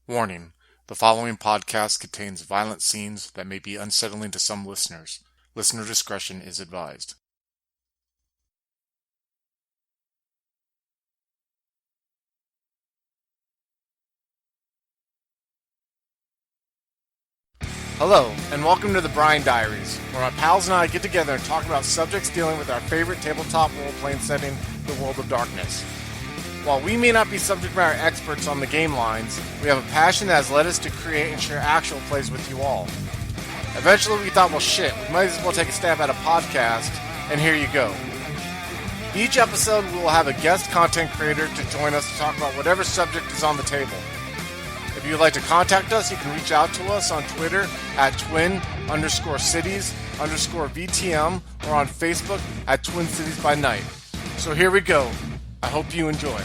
Warning: the following podcast contains violent scenes that may be unsettling to some listeners. Listener discretion is advised. Hello, and welcome to the Diaries, where my pals and I get together and talk about subjects dealing with our favorite tabletop role-playing setting, the World of Darkness. While we may not be subject matter experts on the game lines, we have a passion that has led us to create and share actual plays with you all. Eventually we thought, well shit, we might as well take a stab at a podcast, and here you go. Each episode we will have a guest content creator to join us to talk about whatever subject is on the table. If you would like to contact us, you can reach out to us on Twitter at twin_cities_VTM or on Facebook at Twin Cities by Night. So here we go. I hope you enjoy.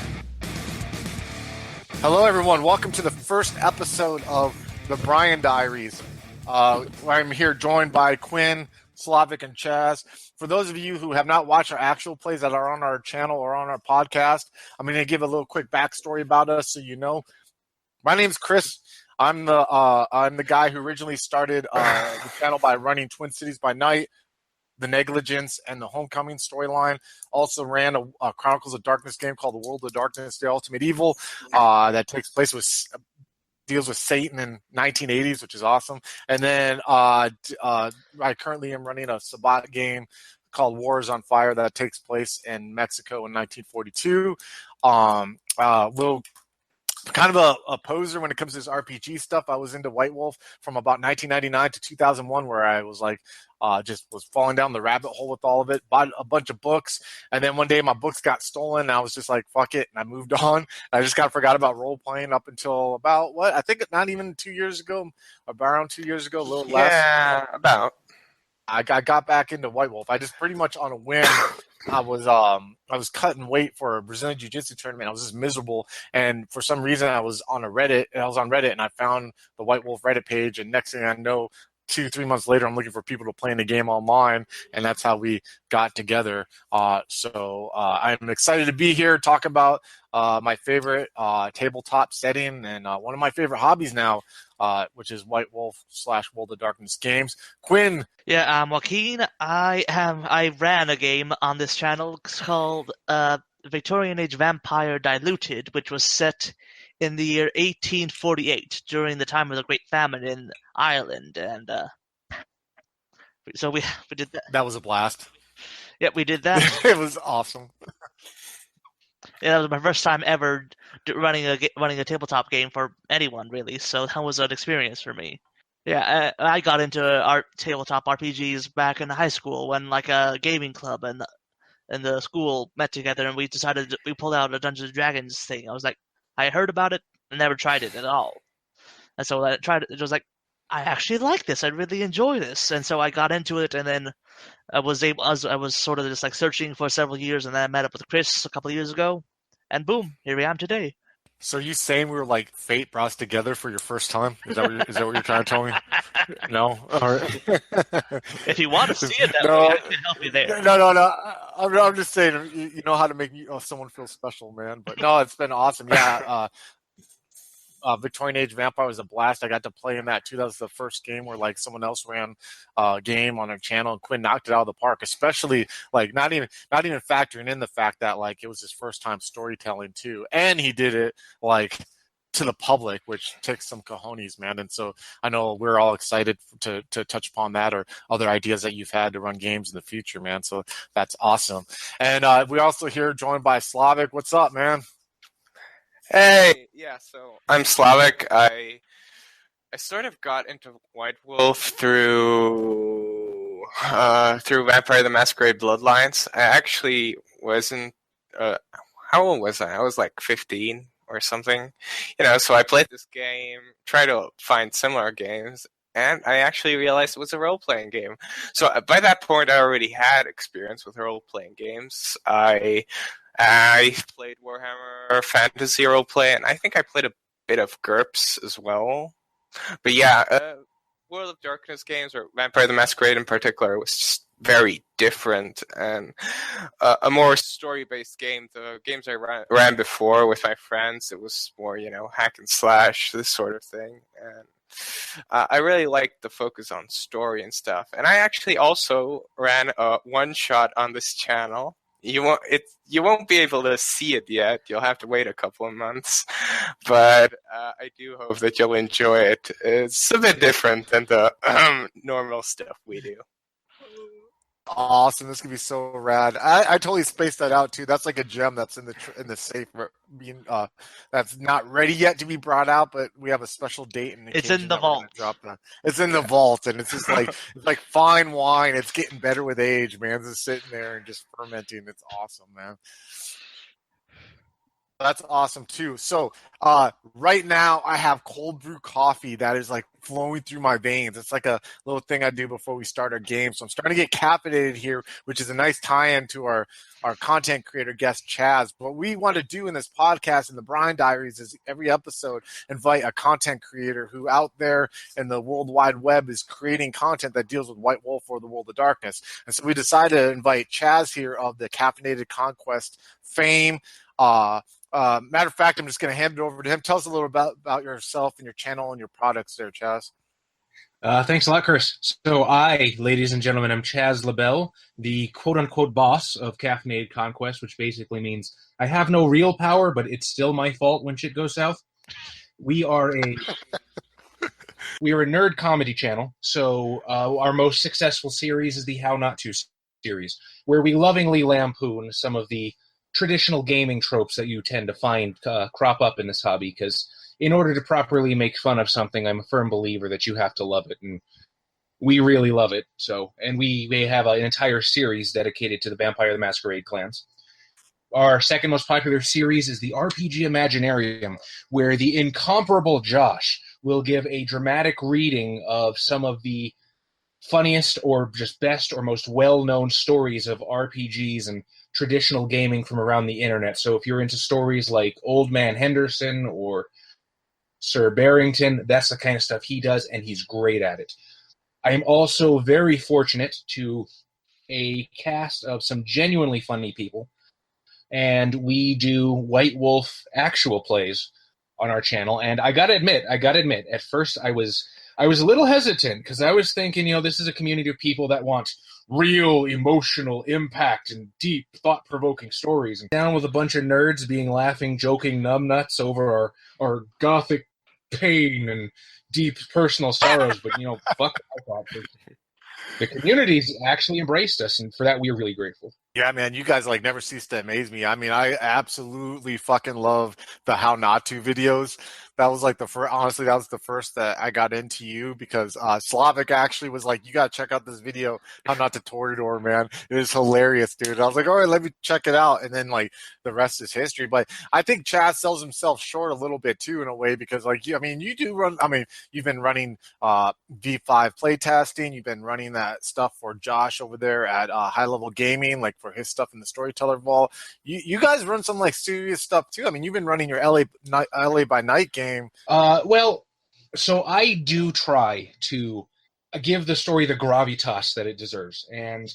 Hello everyone, welcome to the first episode of the Diaries. I'm here joined by Quinn, Slavic, and Chaz. For those of you who have not watched our actual plays that are on our channel or on our podcast, I'm going to give a little quick backstory about us so you know. My name's Chris. I'm the guy who originally started the channel by running Twin Cities by Night, the Negligence, and the Homecoming storyline. Also ran a Chronicles of Darkness game called The World of Darkness: The Ultimate Evil that takes place deals with Satan in 1980s, which is awesome. And then I currently am running a Sabbat game called Wars on Fire that takes place in Mexico in 1942. We'll kind of a poser when it comes to this RPG stuff. I was into White Wolf from about 1999 to 2001, where I was like, just was falling down the rabbit hole with all of it. Bought a bunch of books, and then one day my books got stolen, and I was just like, fuck it, and I moved on. I just kind of forgot about role playing up until about I think not even 2 years ago, around 2 years ago, a little less. Yeah, about. I got back into White Wolf. I just pretty much on a whim. I was cutting weight for a Brazilian Jiu-Jitsu tournament. I was just miserable, and for some reason I was on Reddit, and I found the White Wolf Reddit page, and next thing I know, 2-3 months later, I'm looking for people to play in the game online, and that's how we got together. So I'm excited to be here, talk about my favorite tabletop setting and one of my favorite hobbies now, which is White Wolf / World of Darkness games. Quinn. Yeah, I'm Joaquin. I ran a game on this channel called Victorian Age Vampire Diluted, which was set in the year 1848 during the time of the Great Famine in Ireland, and so we did that. That was a blast. Yeah, we did that. It was awesome. Yeah, that was my first time ever running a tabletop game for anyone, really. So that was an experience for me. Yeah, I got into tabletop RPGs back in high school when like a gaming club and the school met together, and we pulled out a Dungeons and Dragons thing. I was like, I heard about it and never tried it at all, and so I tried it. It was like, I actually like this. I really enjoy this, and so I got into it, and then I was sort of just like searching for several years, and then I met up with Chris a couple of years ago, and boom, here I am today. So are you saying we were like fate brought us together for your first time? Is that what you're trying to tell me? No? All right. If you want to see it that way, I can help you there. No. I'm just saying, you know how to make someone feel special, man. But no, it's been awesome. Yeah. Victorian Age Vampire was a blast. I got to play in that too. That was the first game where like someone else ran a game on their channel, and Quinn knocked it out of the park. Especially like not even factoring in the fact that like it was his first time storytelling too, and he did it like to the public, which takes some cojones, man. And so I know we're all excited to touch upon that or other ideas that you've had to run games in the future, man. So that's awesome. And we're also here joined by Slavic. What's up, man? Hey, yeah, so I'm Slavic. I sort of got into White Wolf through Vampire the Masquerade Bloodlines. I actually wasn't how old was I? I was like 15 or something. So I played this game, tried to find similar games, and I actually realized it was a role-playing game. So by that point I already had experience with role-playing games. I played Warhammer Fantasy Roleplay, and I think I played a bit of GURPS as well. But yeah, World of Darkness games, or Vampire the Masquerade in particular, was just very different and a more story-based game. The games I ran before with my friends, it was more, hack and slash, this sort of thing. And I really liked the focus on story and stuff. And I actually also ran a one-shot on this channel. You won't be able to see it yet. You'll have to wait a couple of months, but I do hope that you'll enjoy it. It's a bit different than the normal stuff we do. Awesome! This could be so rad. I totally spaced that out too. That's like a gem that's in the safe, being that's not ready yet to be brought out, but we have a special date and It's in the vault. Drop that. It's in the vault, and it's just like it's like fine wine. It's getting better with age, man. It's just sitting there and just fermenting. It's awesome, man. That's awesome too. So right now I have cold brew coffee that is like flowing through my veins. It's like a little thing I do before we start our game. So I'm starting to get caffeinated here, which is a nice tie-in to our content creator guest Chaz. What we want to do in this podcast in the Brian Diaries is every episode invite a content creator who out there in the World Wide Web is creating content that deals with White Wolf or the World of Darkness. And so we decided to invite Chaz here of the Caffeinated Conquests fame. Matter of fact, I'm just going to hand it over to him. Tell us a little about yourself and your channel and your products there, Chaz. Thanks a lot, Chris. So ladies and gentlemen, I'm Chaz LaBelle, the quote-unquote boss of Caffeinated Conquest, which basically means I have no real power, but it's still my fault when shit goes south. We are a nerd comedy channel, so our most successful series is the How Not To series, where we lovingly lampoon some of the traditional gaming tropes that you tend to find crop up in this hobby, because in order to properly make fun of something, I'm a firm believer that you have to love it, and we really love it. So, and we have an entire series dedicated to the Vampire the Masquerade clans. Our second most popular series is the RPG Imaginarium, where the incomparable Josh will give a dramatic reading of some of the funniest or just best or most well-known stories of RPGs and traditional gaming from around the internet. So if you're into stories like Old Man Henderson or Sir Barrington, that's the kind of stuff he does, and he's great at it. I am also very fortunate to a cast of some genuinely funny people, and we do White Wolf actual plays on our channel. And I gotta admit, at first I was a little hesitant, because I was thinking, this is a community of people that want real emotional impact and deep, thought-provoking stories. And down with a bunch of nerds being laughing, joking numbnuts over our gothic pain and deep personal sorrows. But, fuck that. The community's actually embraced us, and for that we are really grateful. Yeah, man, you guys never cease to amaze me. I mean, I absolutely fucking love the How Not To videos. That was like the first, honestly, that was the first that I got into you, because Slavic actually was like, you got to check out this video, How Not To Toreador, man. It is hilarious, dude. I was like, all right, let me check it out. And then the rest is history. But I think Chaz sells himself short a little bit too, in a way, because you do run, you've been running V5 playtesting. You've been running that stuff for Josh over there at High Level Gaming, for his stuff in the Storyteller Vault. You guys run some serious stuff too. You've been running your LA by Night game. Well, so I do try to give the story the gravitas that it deserves. And,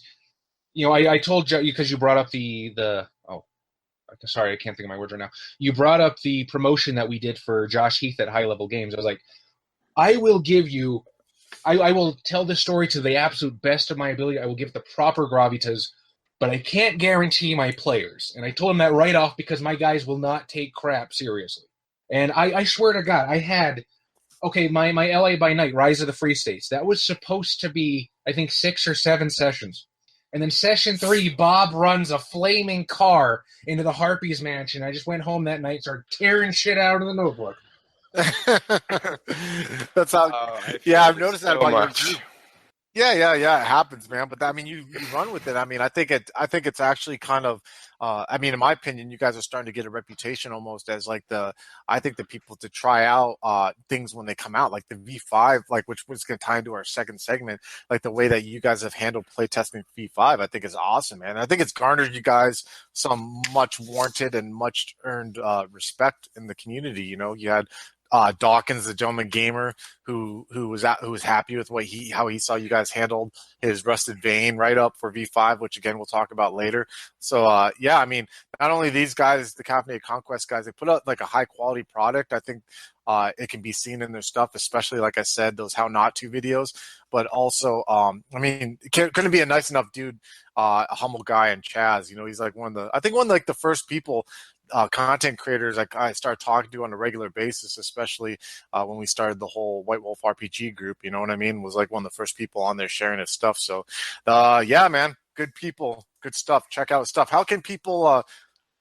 I told you, because you brought up sorry, I can't think of my words right now. You brought up the promotion that we did for Josh Heath at High Level Games. I was like, I will tell the story to the absolute best of my ability. I will give the proper gravitas, but I can't guarantee my players. And I told him that right off, because my guys will not take crap seriously. And I swear to God, I had, my LA by Night, Rise of the Free States, that was supposed to be, I think, 6 or 7 sessions. And then session 3, Bob runs a flaming car into the Harpies mansion. I just went home that night, started tearing shit out of the notebook. That's how, I've noticed that about your group. Yeah, it happens, man. But you run with it. I think it's actually kind of, in my opinion, you guys are starting to get a reputation almost as the people to try out things when they come out, like the V5, which was going to tie into our second segment, the way that you guys have handled playtesting V5, I think is awesome, man. I think it's garnered you guys some much warranted and much earned respect in the community. You had Dawkins, the gentleman gamer, who was happy with how he saw you guys handled his Rusted Vein write up for V5, which again we'll talk about later. So yeah, I mean, not only these guys, the Caffeinated Conquest guys, they put out like a high quality product. I think it can be seen in their stuff, especially like I said, those how not to videos. But also, I mean, couldn't be a nice enough dude, a humble guy, and Chaz. You know, he's like one of the first people. Content creators like I started talking to on a regular basis, especially when we started the whole White Wolf RPG group. You know what I mean? Was like one of the first people on there sharing his stuff. So, yeah, man, good people, good stuff. Check out stuff. How can people?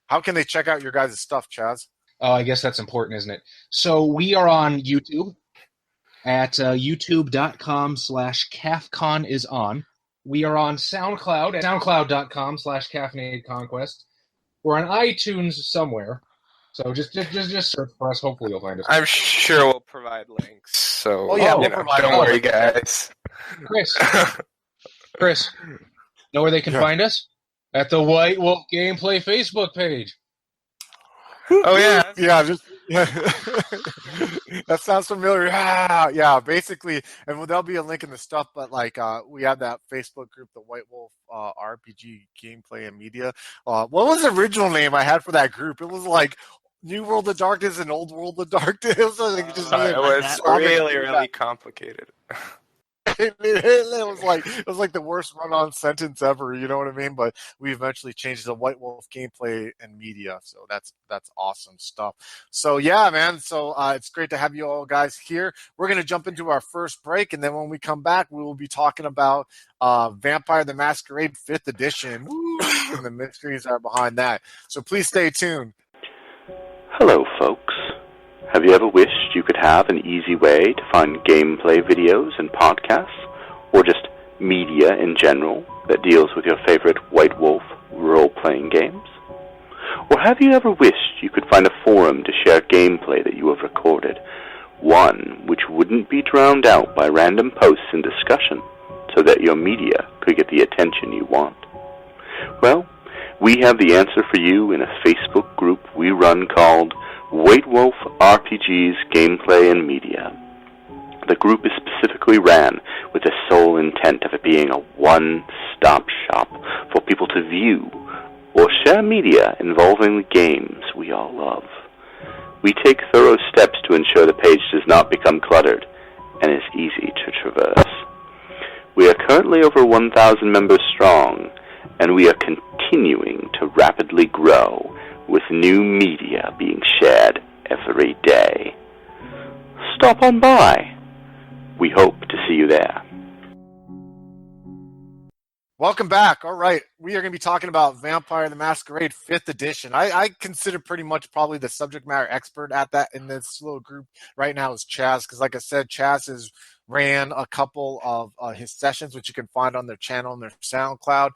How can they check out your guys' stuff, Chaz? Oh, I guess that's important, isn't it? So we are on YouTube at youtube.com/CaffConIsOn. We are on SoundCloud at soundcloud.com/CaffeinatedConquest. We're on iTunes somewhere, so just search for us. Hopefully, you'll find us. I'm sure we'll provide links. So we'll provide. Don't worry, guys. Chris, know where they can find us? At the White Wolf Gameplay Facebook page. Oh yeah, that sounds familiar. Yeah, basically, and there'll be a link in the stuff. But like, we have that Facebook group, the White Wolf RPG Gameplay and Media. What was the original name I had for that group? It was like New World of Darkness and Old World of Darkness. It was like it was really complicated. It was like the worst run-on sentence ever, you know what I mean? But we eventually changed to White Wolf Gameplay and Media, so that's awesome stuff. So yeah, man. So it's great to have you all guys here. We're gonna jump into our first break, and then when we come back, we will be talking about Vampire the Masquerade 5th Edition and the mysteries that are behind that. So please stay tuned. Hello, folks. Have you ever wished you could have an easy way to find gameplay videos and podcasts, or just media in general that deals with your favorite White Wolf role-playing games? Or have you ever wished you could find a forum to share gameplay that you have recorded, one which wouldn't be drowned out by random posts and discussion, so that your media could get the attention you want? Well, we have the answer for you in a Facebook group we run called White Wolf RPGs Gameplay and Media. The group is specifically ran with the sole intent of it being a one-stop shop for people to view or share media involving the games we all love. We take thorough steps to ensure the page does not become cluttered and is easy to traverse. We are currently over 1,000 members strong, and we are continuing to rapidly grow, with new media being shared every day. Stop on by. We hope to see you there. Welcome back. All right. We are going to be talking about Vampire the Masquerade 5th Edition. I consider pretty much probably the subject matter expert at that in this little group right now is Chaz, because like I said, Chaz has ran a couple of his sessions, which you can find on their channel and their SoundCloud,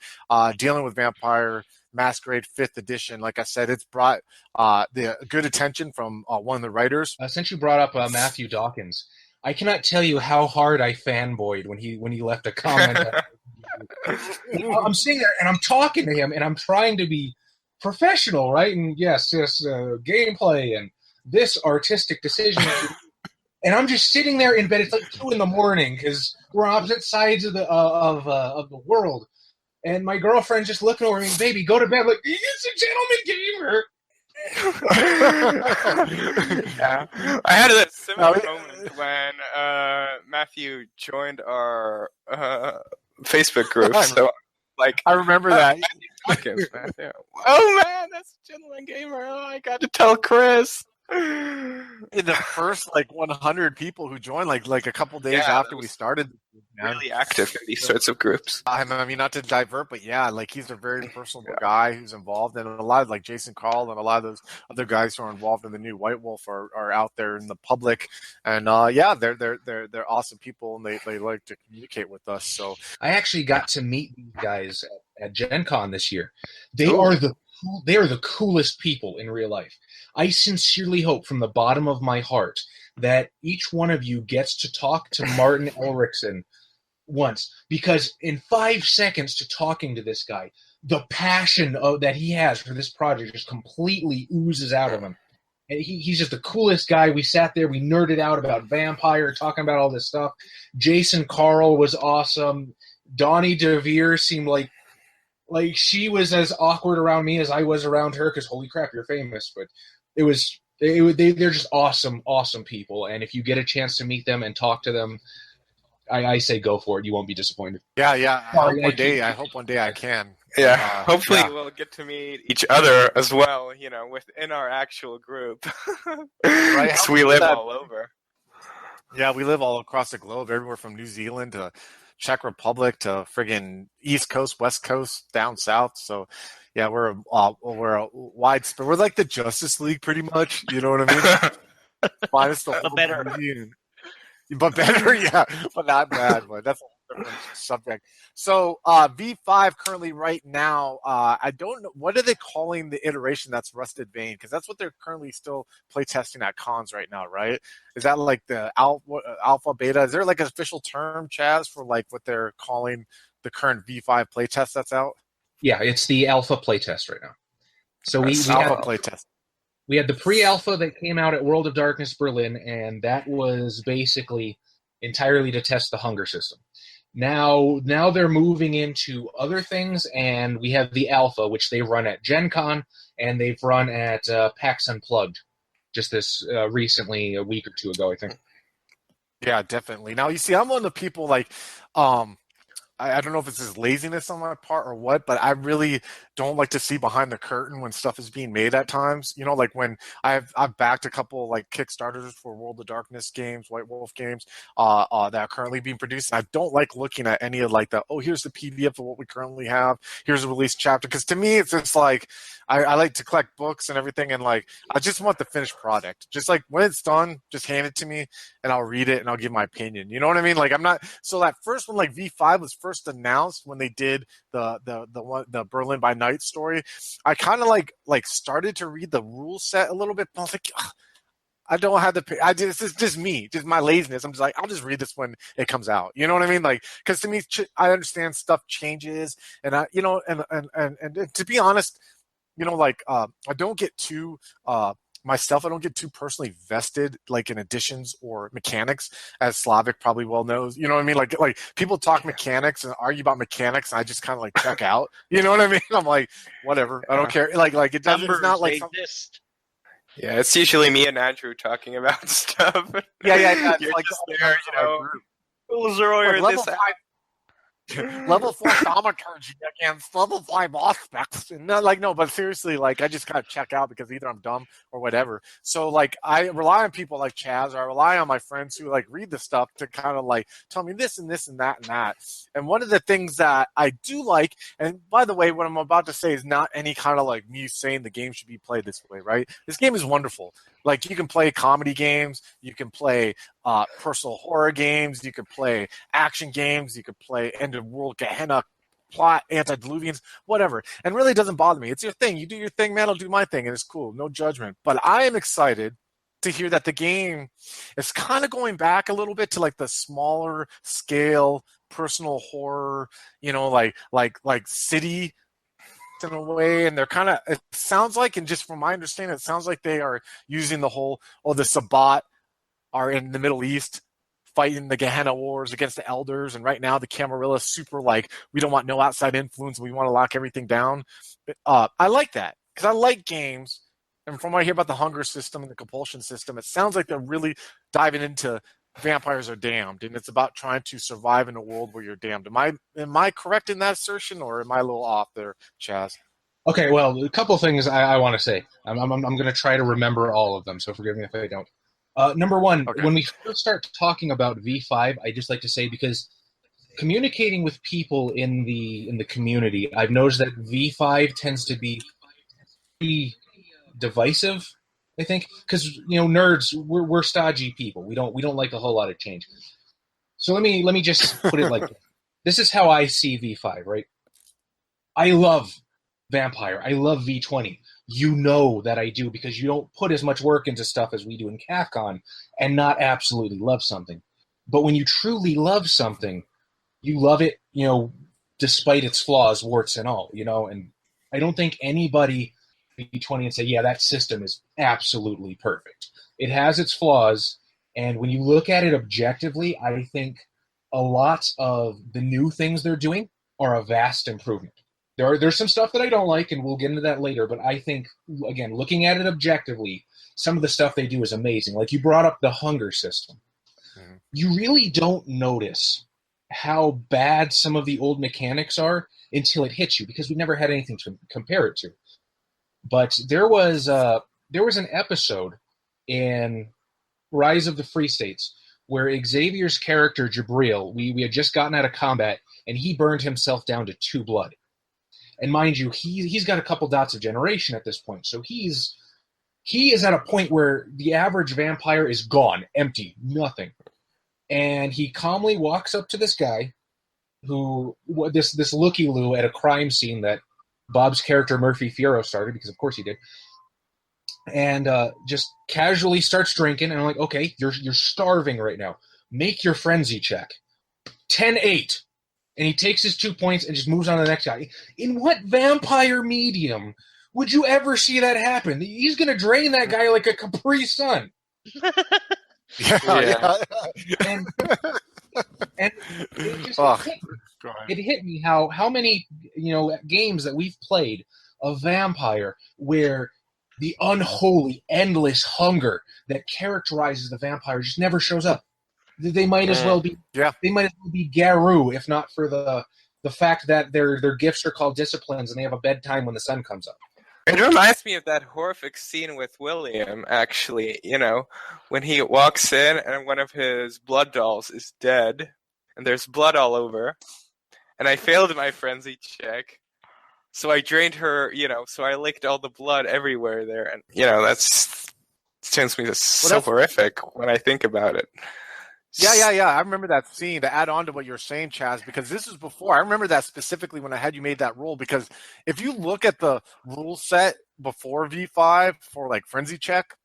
dealing with Vampire Masquerade 5th Edition. Like I said, it's brought the good attention from one of the writers. Since you brought up Matthew Dawkins, I cannot tell you how hard I fanboyed when he left a comment. I'm sitting there and I'm talking to him and I'm trying to be professional, right? And yes, gameplay and this artistic decision. And I'm just sitting there in bed. It's like 2 a.m. because we're on opposite sides of the world. And my girlfriend's just looking over me, baby, go to bed. I'm like, he's a gentleman gamer. Yeah, I had a similar moment when Matthew joined our Facebook group. So, like, I remember that. Matthew. Oh man, that's a gentleman gamer. Oh, I got to tell Chris. In the first 100 people who joined, like a couple days after we started, really active in these sorts of groups. I mean, not to divert, but yeah, he's a very personable guy who's involved, and a lot of Jason Carl and a lot of those other guys who are involved in the new White Wolf are out there in the public, and they're awesome people, and they like to communicate with us. So I actually got to meet these guys at Gen Con this year. They are the coolest people in real life. I sincerely hope from the bottom of my heart that each one of you gets to talk to Martin Ulrichsen once, because in 5 seconds to talking to this guy, the passion that he has for this project just completely oozes out of him. And he's just the coolest guy. We sat there, we nerded out about Vampire, talking about all this stuff. Jason Carl was awesome. Donnie DeVere seemed like she was as awkward around me as I was around her, because holy crap, you're famous. But they're just awesome people. And if you get a chance to meet them and talk to them, I say go for it. You won't be disappointed. Yeah. I hope one day I can. Yeah, hopefully we'll get to meet each other as well, within our actual group. Right? 'Cause we live all over. Yeah, we live all across the globe, everywhere from New Zealand to Czech Republic to friggin' East Coast, West Coast, down south. So, yeah, we're a widespread. We're like the Justice League, pretty much. You know what I mean? Minus the whole better. movie. But better, yeah, but not bad. But that's a different subject. So V5 currently right now, I don't know, what are they calling the iteration that's Rusted Vein? Because that's what they're currently still playtesting at cons right now, right? Is that like the alpha, beta? Is there like an official term, Chaz, for like what they're calling the current V5 playtest that's out? Yeah, it's the alpha playtest right now. So we alpha playtest. We had the pre-alpha that came out at World of Darkness Berlin, and that was basically entirely to test the hunger system. Now they're moving into other things, and we have the alpha, which they run at Gen Con, and they've run at PAX Unplugged just this recently, a week or two ago, I think. Yeah, definitely. Now, you see, I'm one of the people like, I don't know if it's just laziness on my part or what, but I really don't like to see behind the curtain when stuff is being made at times. Like when I've backed a couple like Kickstarters for World of Darkness games, White Wolf games, that are currently being produced. And I don't like looking at any of like here's the PDF of what we currently have. Here's a release chapter. Because to me, it's just like, I like to collect books and everything, and like I just want the finished product. Just like when it's done, just hand it to me and I'll read it and I'll give my opinion. You know what I mean? Like I'm not. So that first one, like V5, was first announced when they did the Berlin by Night story. I kind of like started to read the rule set a little bit, but I was like, ugh, I don't have the. This is just me, just my laziness. I'm just like, I'll just read this when it comes out. You know what I mean? Like, because to me, I understand stuff changes, and and to be honest, I don't get too myself. I don't get too personally vested like in additions or mechanics, as Slavic probably well knows. You know what I mean? Like people talk mechanics and argue about mechanics, and I just kind of like check out. You know what I mean? I'm like, whatever. I don't care. Like it doesn't. It's not like exist. Yeah, it's usually me and Andrew talking about stuff. Yeah. You're like just there, level 5. Level 4 thaumaturgy against level 5 aspects. No, but seriously, like I just kind of check out because either I'm dumb or whatever. So like I rely on people like Chaz, or I rely on my friends who like read the stuff to kind of like tell me this and this and that and that. And one of the things that I do like, and by the way, what I'm about to say is not any kind of like me saying the game should be played this way, right? This game is wonderful. Like you can play comedy games, you can play personal horror games, you can play action games, you can play end of world Gehenna plot, antediluvians, whatever. And really it doesn't bother me. It's your thing. You do your thing, man. I'll do my thing, and it's cool. No judgment. But I am excited to hear that the game is kind of going back a little bit to like the smaller scale personal horror, like city in a way, and they're kind of, it sounds like, and just from my understanding, it sounds like they are using the whole, the Sabbat are in the Middle East fighting the Gehenna Wars against the Elders, and right now the Camarilla is super like, we don't want no outside influence, we want to lock everything down. I like that, because I like games, and from what I hear about the hunger system and the compulsion system, it sounds like they're really diving into vampires are damned, and it's about trying to survive in a world where you're damned. Am I correct in that assertion, or am I a little off there, Chaz? Okay, well, a couple things I want to say. I'm going to try to remember all of them, so forgive me if I don't. Number one, Okay. When we first start talking about V5, I just like to say, because communicating with people in the community, I've noticed that V5 tends to be pretty divisive, I think, because nerds, we're stodgy people. We don't like a whole lot of change. So let me just put it like this. This is how I see V5, right? I love Vampire. I love V20. You know that I do, because you don't put as much work into stuff as we do in CAFCON and not absolutely love something. But when you truly love something, you love it, despite its flaws, warts and all, and I don't think anybody 80/20 and say, yeah, that system is absolutely perfect. It has its flaws, and when you look at it objectively, I think a lot of the new things they're doing are a vast improvement. There's some stuff that I don't like, and we'll get into that later, but I think, again, looking at it objectively, some of the stuff they do is amazing. Like you brought up the hunger system. Mm-hmm. You really don't notice how bad some of the old mechanics are until it hits you, because we never had anything to compare it to. But there was an episode in Rise of the Free States where Xavier's character, Jabril, we had just gotten out of combat, and he burned himself down to 2 blood. And mind you, he's got a couple dots of generation at this point, so he is at a point where the average vampire is gone, empty, nothing. And he calmly walks up to this guy, this looky-loo at a crime scene that Bob's character Murphy Fierro started, because of course he did, and just casually starts drinking. And I'm like, okay, you're starving right now. Make your frenzy check. 10-8. And he takes his 2 points and just moves on to the next guy. In what vampire medium would you ever see that happen? He's going to drain that guy like a Capri Sun. Yeah. And it just hit me how many games that we've played of vampire where the unholy, endless hunger that characterizes the vampire just never shows up. They might as well be They might as well be Garou, if not for the fact that their gifts are called disciplines and they have a bedtime when the sun comes up. It reminds me of that horrific scene with William, actually, when he walks in and one of his blood dolls is dead and there's blood all over. And I failed my frenzy check. So I drained her, so I licked all the blood everywhere there. And, that's turns me so horrific when I think about it. Yeah. I remember that scene. To add on to what you're saying, Chaz, because this was before. I remember that specifically when I had you made that rule. Because if you look at the rule set before V5 for like frenzy check,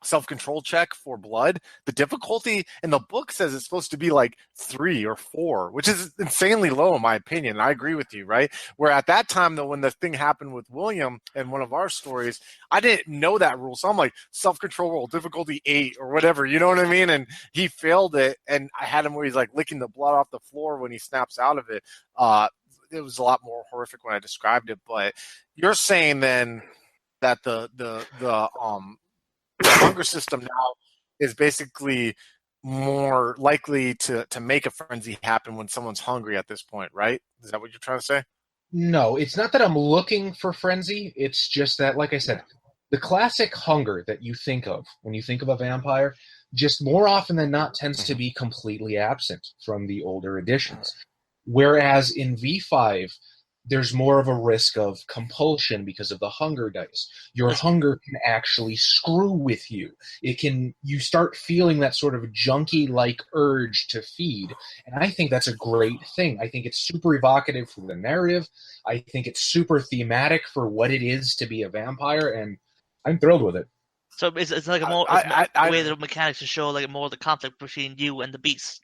self-control check for blood, the difficulty in the book says it's supposed to be like 3 or 4, which is insanely low in my opinion. I agree with you, right? Where at that time, though, when the thing happened with William in one of our stories, I didn't know that rule. So I'm like, self-control roll, difficulty 8 or whatever, you know what I mean? And he failed it, and I had him where he's like licking the blood off the floor when he snaps out of it. It was a lot more horrific when I described it. But you're saying then that the hunger system now is basically more likely to make a frenzy happen when someone's hungry at this point, right? Is that what you're trying to say? No, it's not that I'm looking for frenzy. It's just that, like I said, the classic hunger that you think of when you think of a vampire, just more often than not tends to be completely absent from the older editions. Whereas in V5, there's more of a risk of compulsion because of the hunger dice. Your hunger can actually screw with you. You start feeling that sort of junkie-like urge to feed. And I think that's a great thing. I think it's super evocative for the narrative. I think it's super thematic for what it is to be a vampire, and I'm thrilled with it. So it's like a way that the mechanics to show like more of the conflict between you and the beast.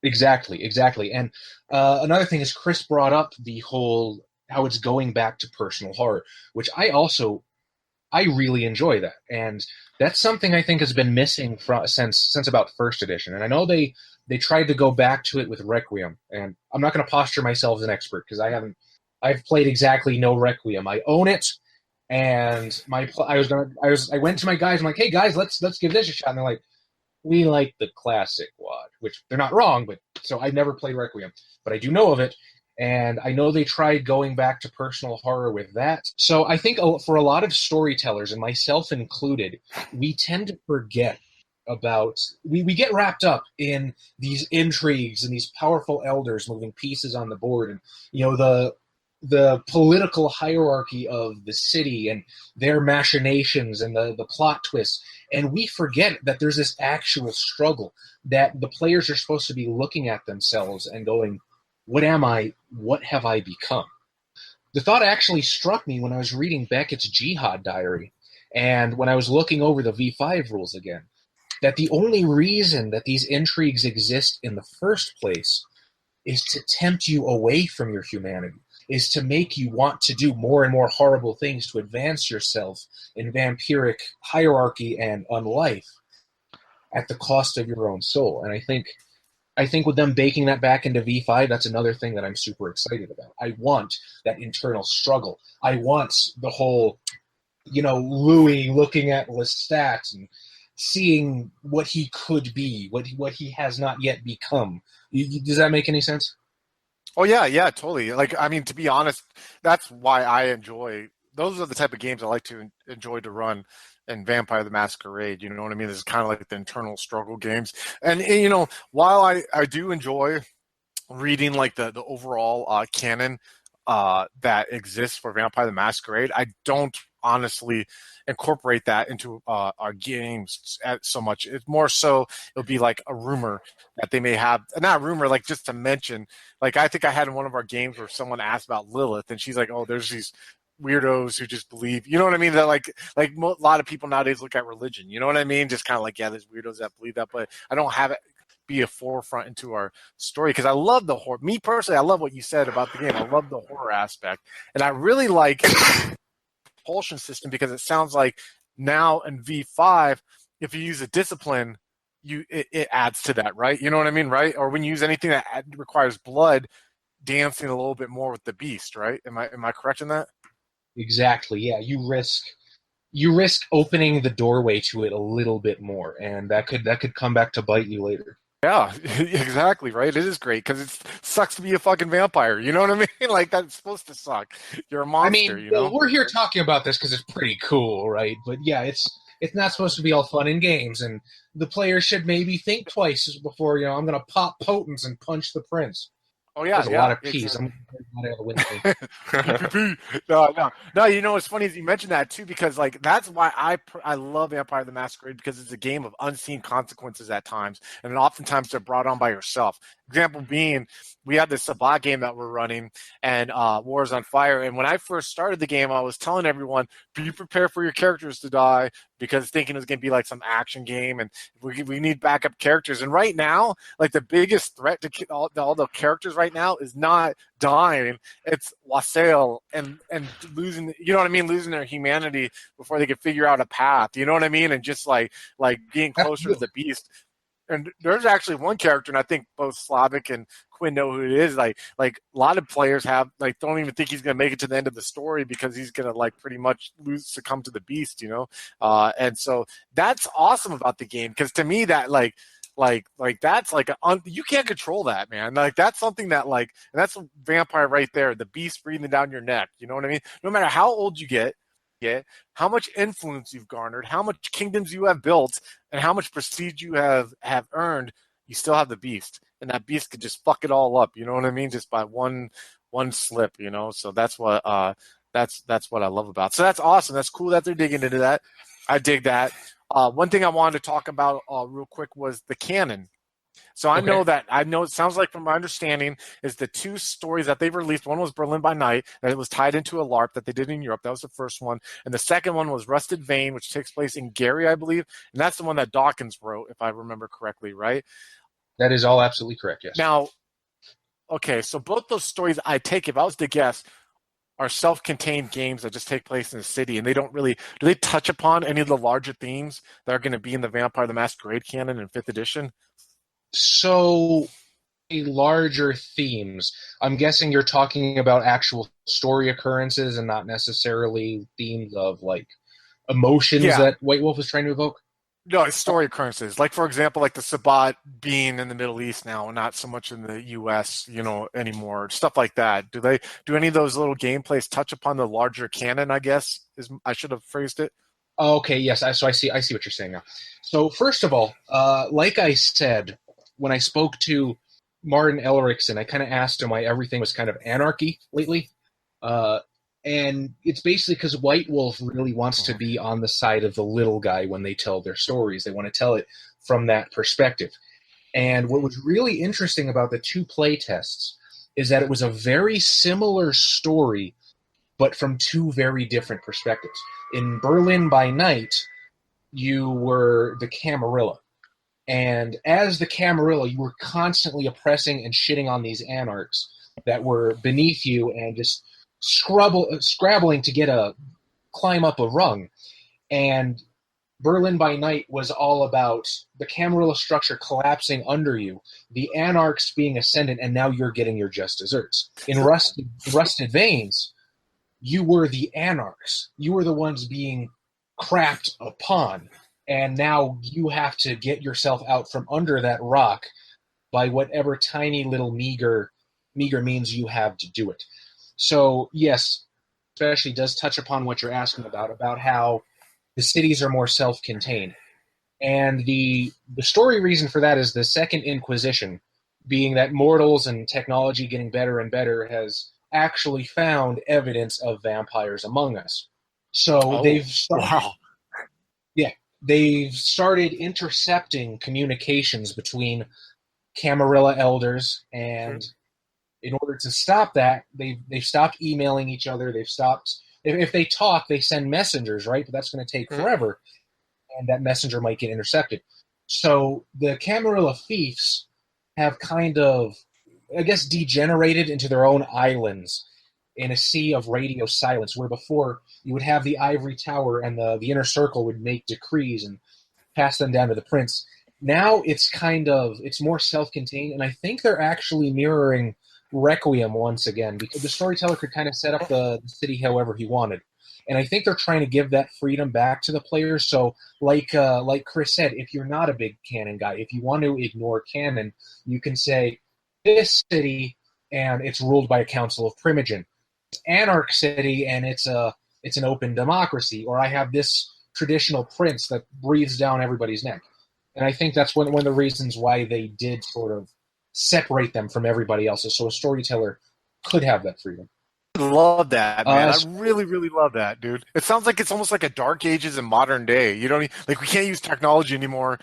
Exactly. And another thing is Chris brought up the whole how it's going back to personal horror, which I really enjoy that, and that's something I think has been missing since about first edition. And I know they tried to go back to it with Requiem, and I'm not going to posture myself as an expert because I've played exactly no Requiem. I own it, and I went to my guys. I'm like, hey guys, let's give this a shot, and they're like, we like the classic WAD, which they're not wrong, but so I never played Requiem, but I do know of it, and I know they tried going back to personal horror with that. So I think for a lot of storytellers, and myself included, we tend to forget about, we get wrapped up in these intrigues and these powerful elders moving pieces on the board, and the political hierarchy of the city and their machinations and the plot twists. And we forget that there's this actual struggle, that the players are supposed to be looking at themselves and going, what am I? What have I become? The thought actually struck me when I was reading Beckett's Jihad Diary, and when I was looking over the V5 rules again, that the only reason that these intrigues exist in the first place is to tempt you away from your humanity. is to make you want to do more and more horrible things to advance yourself in vampiric hierarchy and unlife at the cost of your own soul. And I think with them baking that back into V5, that's another thing that I'm super excited about. I want that internal struggle. I want the whole, Louis looking at Lestat and seeing what he could be, what he has not yet become. Does that make any sense? Oh yeah, totally. Like, I mean, to be honest, that's why I enjoy. Those are the type of games I like to enjoy to run in Vampire the Masquerade. You know what I mean? This is kind of like the internal struggle games. And while I do enjoy reading like the overall canon that exists for Vampire the Masquerade, I don't honestly incorporate that into our games so much. It's more so it'll be like a rumor that they may have, not a rumor, like just to mention. Like, I think I had in one of our games where someone asked about Lilith, and she's like, "Oh, there's these weirdos who just believe." You know what I mean? That like a lot of people nowadays look at religion. You know what I mean? Just kind of like, yeah, there's weirdos that believe that, but I don't have it be a forefront into our story because I love the horror. Me personally, I love what you said about the game. I love the horror aspect, and I really like propulsion system because it sounds like now in V5, if you use a discipline, it adds to that, right? You know what I mean, right? Or when you use anything that requires blood, dancing a little bit more with the beast, right? Am I correct in that? Exactly. Yeah, you risk opening the doorway to it a little bit more, and that could come back to bite you later. Yeah, exactly, right? It is great because it sucks to be a fucking vampire. You know what I mean? Like, that's supposed to suck. You're a monster, well, we're here talking about this because it's pretty cool, right? But yeah, it's not supposed to be all fun and games, and the player should maybe think twice before, I'm going to pop potents and punch the prince. Oh yeah, there's a lot of P's. I'm going to win the No. What's funny is you mentioned that too, because like that's why I love Vampire the Masquerade, because it's a game of unseen consequences at times, and oftentimes they're brought on by yourself. Example being, we had this Sabbat game that we're running, and Wars on Fire. And when I first started the game, I was telling everyone, be prepared for your characters to die, because thinking it was going to be like some action game, and we need backup characters. And right now, like the biggest threat to all the characters right now is not dying; it's Wassail and losing. You know what I mean? Losing their humanity before they can figure out a path. You know what I mean? And just like being closer to the beast. And there's actually one character, and I think both Slavic and Quinn know who it is. Like a lot of players don't even think he's gonna make it to the end of the story because he's gonna pretty much succumb to the beast, And so that's awesome about the game, because to me that that's you can't control that, man. Like that's something that and that's a vampire right there, the beast breathing down your neck. You know what I mean? No matter how old you get, how much influence you've garnered, how much kingdoms you have built, and how much prestige you have earned, you still have the beast, and that beast could just fuck it all up. You know what I mean? Just by one slip. So that's what that's what I love about. So that's awesome. That's cool that they're digging into that. I dig that. One thing I wanted to talk about real quick was the canon. So I know it sounds like, from my understanding, is the two stories that they've released. One was Berlin by Night, and it was tied into a LARP that they did in Europe. That was the first one. And the second one was Rusted Vein, which takes place in Gary, I believe. And that's the one that Dawkins wrote, if I remember correctly, right? That is all absolutely correct, yes. Now, okay, so both those stories, I take, if I was to guess, are self-contained games that just take place in the city, and they don't really, do they touch upon any of the larger themes that are going to be in the Vampire the Masquerade canon in 5th edition? So, larger themes. I'm guessing you're talking about actual story occurrences and not necessarily themes of emotions that White Wolf is trying to evoke. No, it's story occurrences. Like, for example, the Sabbat being in the Middle East now, and not so much in the U.S., anymore. Stuff like that. Do any of those little gameplays touch upon the larger canon? I guess I should have phrased it. Okay, yes. So I see what you're saying now. So first of all, like I said, when I spoke to Martin Elrickson, I kind of asked him why everything was kind of anarchy lately. And it's basically because White Wolf really wants to be on the side of the little guy when they tell their stories. They want to tell it from that perspective. And what was really interesting about the two play tests is that it was a very similar story, but from two very different perspectives. In Berlin by Night, you were the Camarilla. And as the Camarilla, you were constantly oppressing and shitting on these anarchs that were beneath you and just scrabbling to climb up a rung. And Berlin by Night was all about the Camarilla structure collapsing under you, the Anarchs being ascendant, and now you're getting your just desserts. In Rusted Veins, you were the Anarchs. You were the ones being crapped upon, and now you have to get yourself out from under that rock by whatever tiny little meager means you have to do it. So, yes, especially does touch upon what you're asking about how the cities are more self-contained. And the story reason for that is the Second Inquisition, being that mortals and technology getting better and better has actually found evidence of vampires among us. So they've started intercepting communications between Camarilla elders, and in order to stop that, they've stopped emailing each other. They've stopped. If they talk, they send messengers, right? But that's going to take forever, and that messenger might get intercepted. So the Camarilla fiefs have kind of, I guess, degenerated into their own islands in a sea of radio silence, where before you would have the ivory tower and the inner circle would make decrees and pass them down to the prince. Now it's more self-contained, and I think they're actually mirroring Requiem once again, because the storyteller could kind of set up the city however he wanted. And I think they're trying to give that freedom back to the players. So like Chris said, if you're not a big canon guy, if you want to ignore canon, you can say, this city, and it's ruled by a council of Primogen. It's Anarch City, and it's an open democracy. Or I have this traditional prince that breathes down everybody's neck. And I think that's one of the reasons why they did sort of separate them from everybody else. So a storyteller could have that freedom. I love that, man. I really, really love that, dude. It sounds like it's almost like a Dark Ages in modern day. You don't like we can't use technology anymore.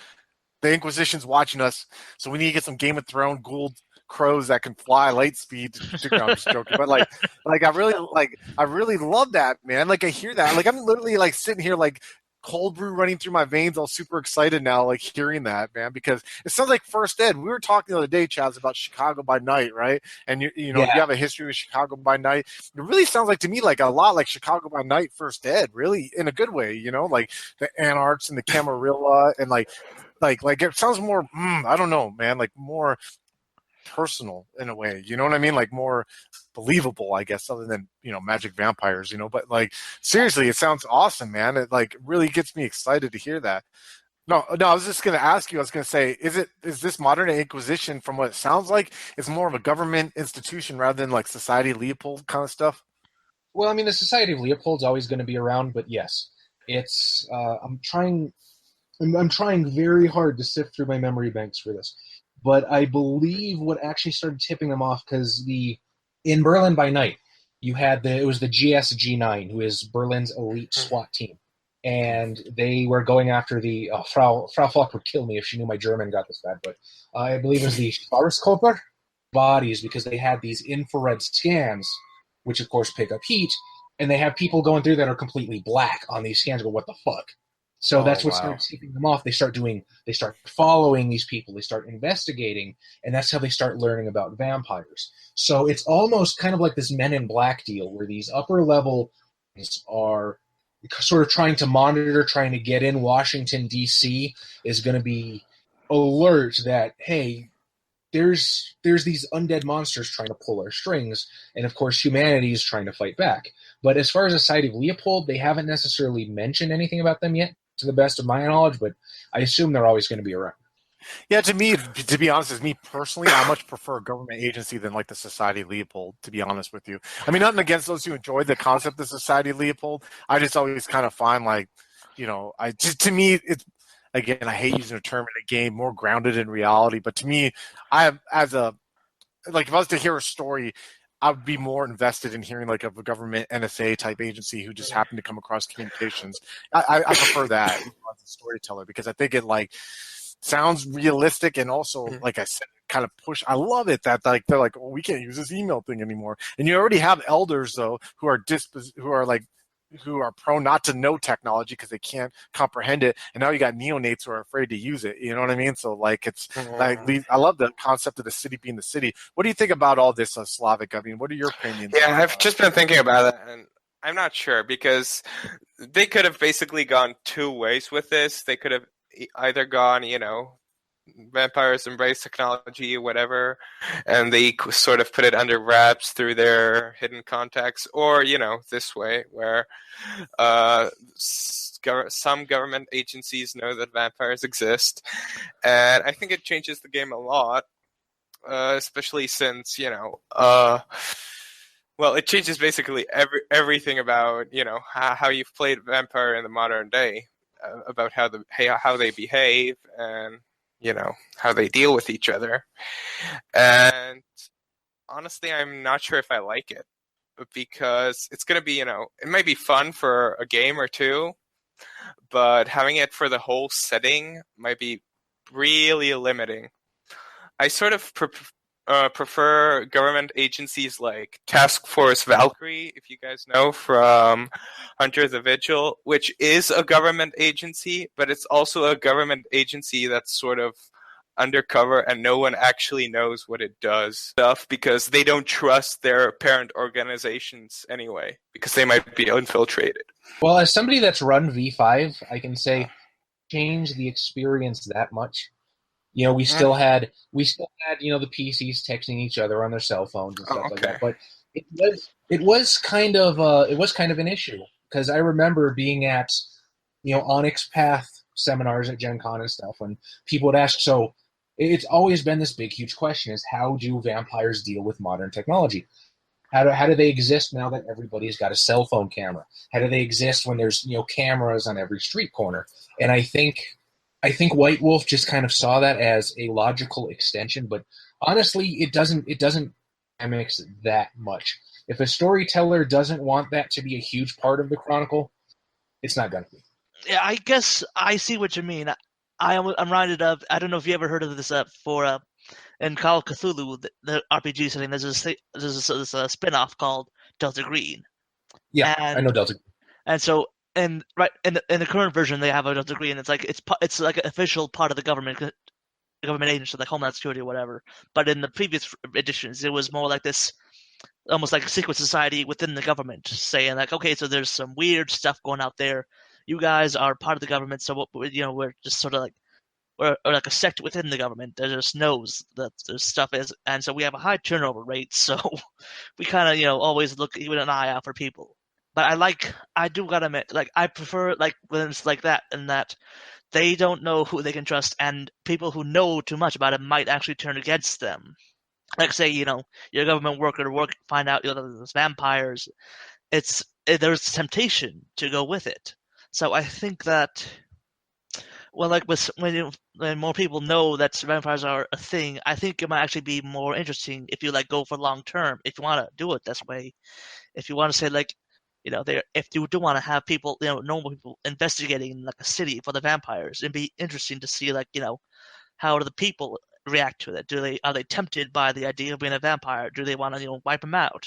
The Inquisition's watching us, so we need to get some Game of Thrones gold crows that can fly light speed. I'm just joking, but I really love that, man. Like I hear that, like I'm literally like sitting here like cold brew running through my veins, all super excited now, like hearing that, man, because it sounds like First Ed. We were talking the other day, Chaz, about Chicago by Night, right? And you have a history with Chicago by Night. It really sounds like to me like a lot like Chicago by Night, First Ed, really in a good way, like the Anarchs and the Camarilla, and like it sounds more, I don't know, man, like more personal in a way, you know what I mean? Like more believable, I guess, other than, magic vampires, but like seriously, it sounds awesome, man. It like really gets me excited to hear that. No, I was just going to ask you, I was going to say, is this modern day Inquisition, from what it sounds like, it's more of a government institution rather than like Society of Leopold kind of stuff? Well, I mean, the Society of Leopold's always going to be around, but yes, it's, I'm trying very hard to sift through my memory banks for this. But I believe what actually started tipping them off, because in Berlin by Night, it was the GSG9, who is Berlin's elite SWAT team. And they were going after the, Frau Falk would kill me if she knew my German got this bad, but I believe it was the Schwarzkörper bodies, because they had these infrared scans, which of course pick up heat, and they have people going through that are completely black on these scans. Go, what the fuck? So that's what starts tipping them off. They start following these people. They start investigating, and that's how they start learning about vampires. So it's almost kind of like this Men in Black deal, where these upper level are sort of trying to monitor, trying to get in. Washington, D.C. is going to be alert that, hey, there's these undead monsters trying to pull our strings, and of course humanity is trying to fight back. But as far as the Society of Leopold, they haven't necessarily mentioned anything about them yet, to the best of my knowledge, but I assume they're always going to be around. Yeah, to be honest, as me personally, I much prefer a government agency than like the Society of Leopold, to be honest with you. I mean, nothing against those who enjoy the concept of Society of Leopold. I just always kind of find like, to me, it's, again, I hate using a term in a game, more grounded in reality, but to me, if I was to hear a story, I would be more invested in hearing like of a government NSA type agency who just happened to come across communications. I prefer that as a storyteller, because I think it like sounds realistic, and also, like I said, kind of push. I love it that like they're like, oh, we can't use this email thing anymore. And you already have elders though who are like who are prone not to know technology because they can't comprehend it, and now you got neonates who are afraid to use it. You know what I mean? So like it's like I love the concept of the city being the city. What do you think about all this, Slavic? I mean, what are your opinions? Yeah, I've just been thinking about it, and I'm not sure because they could have basically gone two ways with this. They could have either gone, vampires embrace technology, whatever, and they sort of put it under wraps through their hidden contacts, or this way where some government agencies know that vampires exist, and I think it changes the game a lot, especially since well, it changes basically everything about how you've played vampire in the modern day, about how they behave and how they deal with each other. And honestly, I'm not sure if I like it, because it's going to be, it might be fun for a game or two, but having it for the whole setting might be really limiting. I sort of prefer government agencies like Task Force Valkyrie, if you guys know, from Hunter the Vigil, which is a government agency, but it's also a government agency that's sort of undercover and no one actually knows what it does stuff, because they don't trust their parent organizations anyway, because they might be infiltrated. Well, as somebody that's run V5, I can say change the experience that much. We still had the PCs texting each other on their cell phones and stuff like that. But it was kind of an issue, because I remember being at Onyx Path seminars at Gen Con and stuff, when people would ask. So it's always been this big, huge question: is how do vampires deal with modern technology? How do they exist now that everybody's got a cell phone camera? How do they exist when there's cameras on every street corner? And I think White Wolf just kind of saw that as a logical extension, but honestly, it doesn't mix that much. If a storyteller doesn't want that to be a huge part of the chronicle, it's not going to be. Yeah, I guess I see what you mean. I'm reminded of, I don't know if you ever heard of this in Call of Cthulhu, the RPG setting. There's a spin-off called Delta Green. Yeah, I know Delta. And so, in the current version, they have a Delta Green. It's like an official part of the government agency, like Homeland Security or whatever. But in the previous editions, it was more like this, almost like a secret society within the government, saying like, okay, so there's some weird stuff going out there. You guys are part of the government, so we're just sort of like or like a sect within the government that just knows that there's stuff is, and so we have a high turnover rate. So we kind of always keep an eye out for people. But I do gotta admit, like I prefer like when it's like that, and that they don't know who they can trust, and people who know too much about it might actually turn against them. Like say you're a government worker to find out there's vampires. There's temptation to go with it. So I think that, well, like when more people know that vampires are a thing, I think it might actually be more interesting if you go for long term. If you want to do it this way, if you want to say if you do want to have people, normal people investigating like a city for the vampires, it'd be interesting to see how do the people react to it? Are they tempted by the idea of being a vampire? Do they want to wipe them out?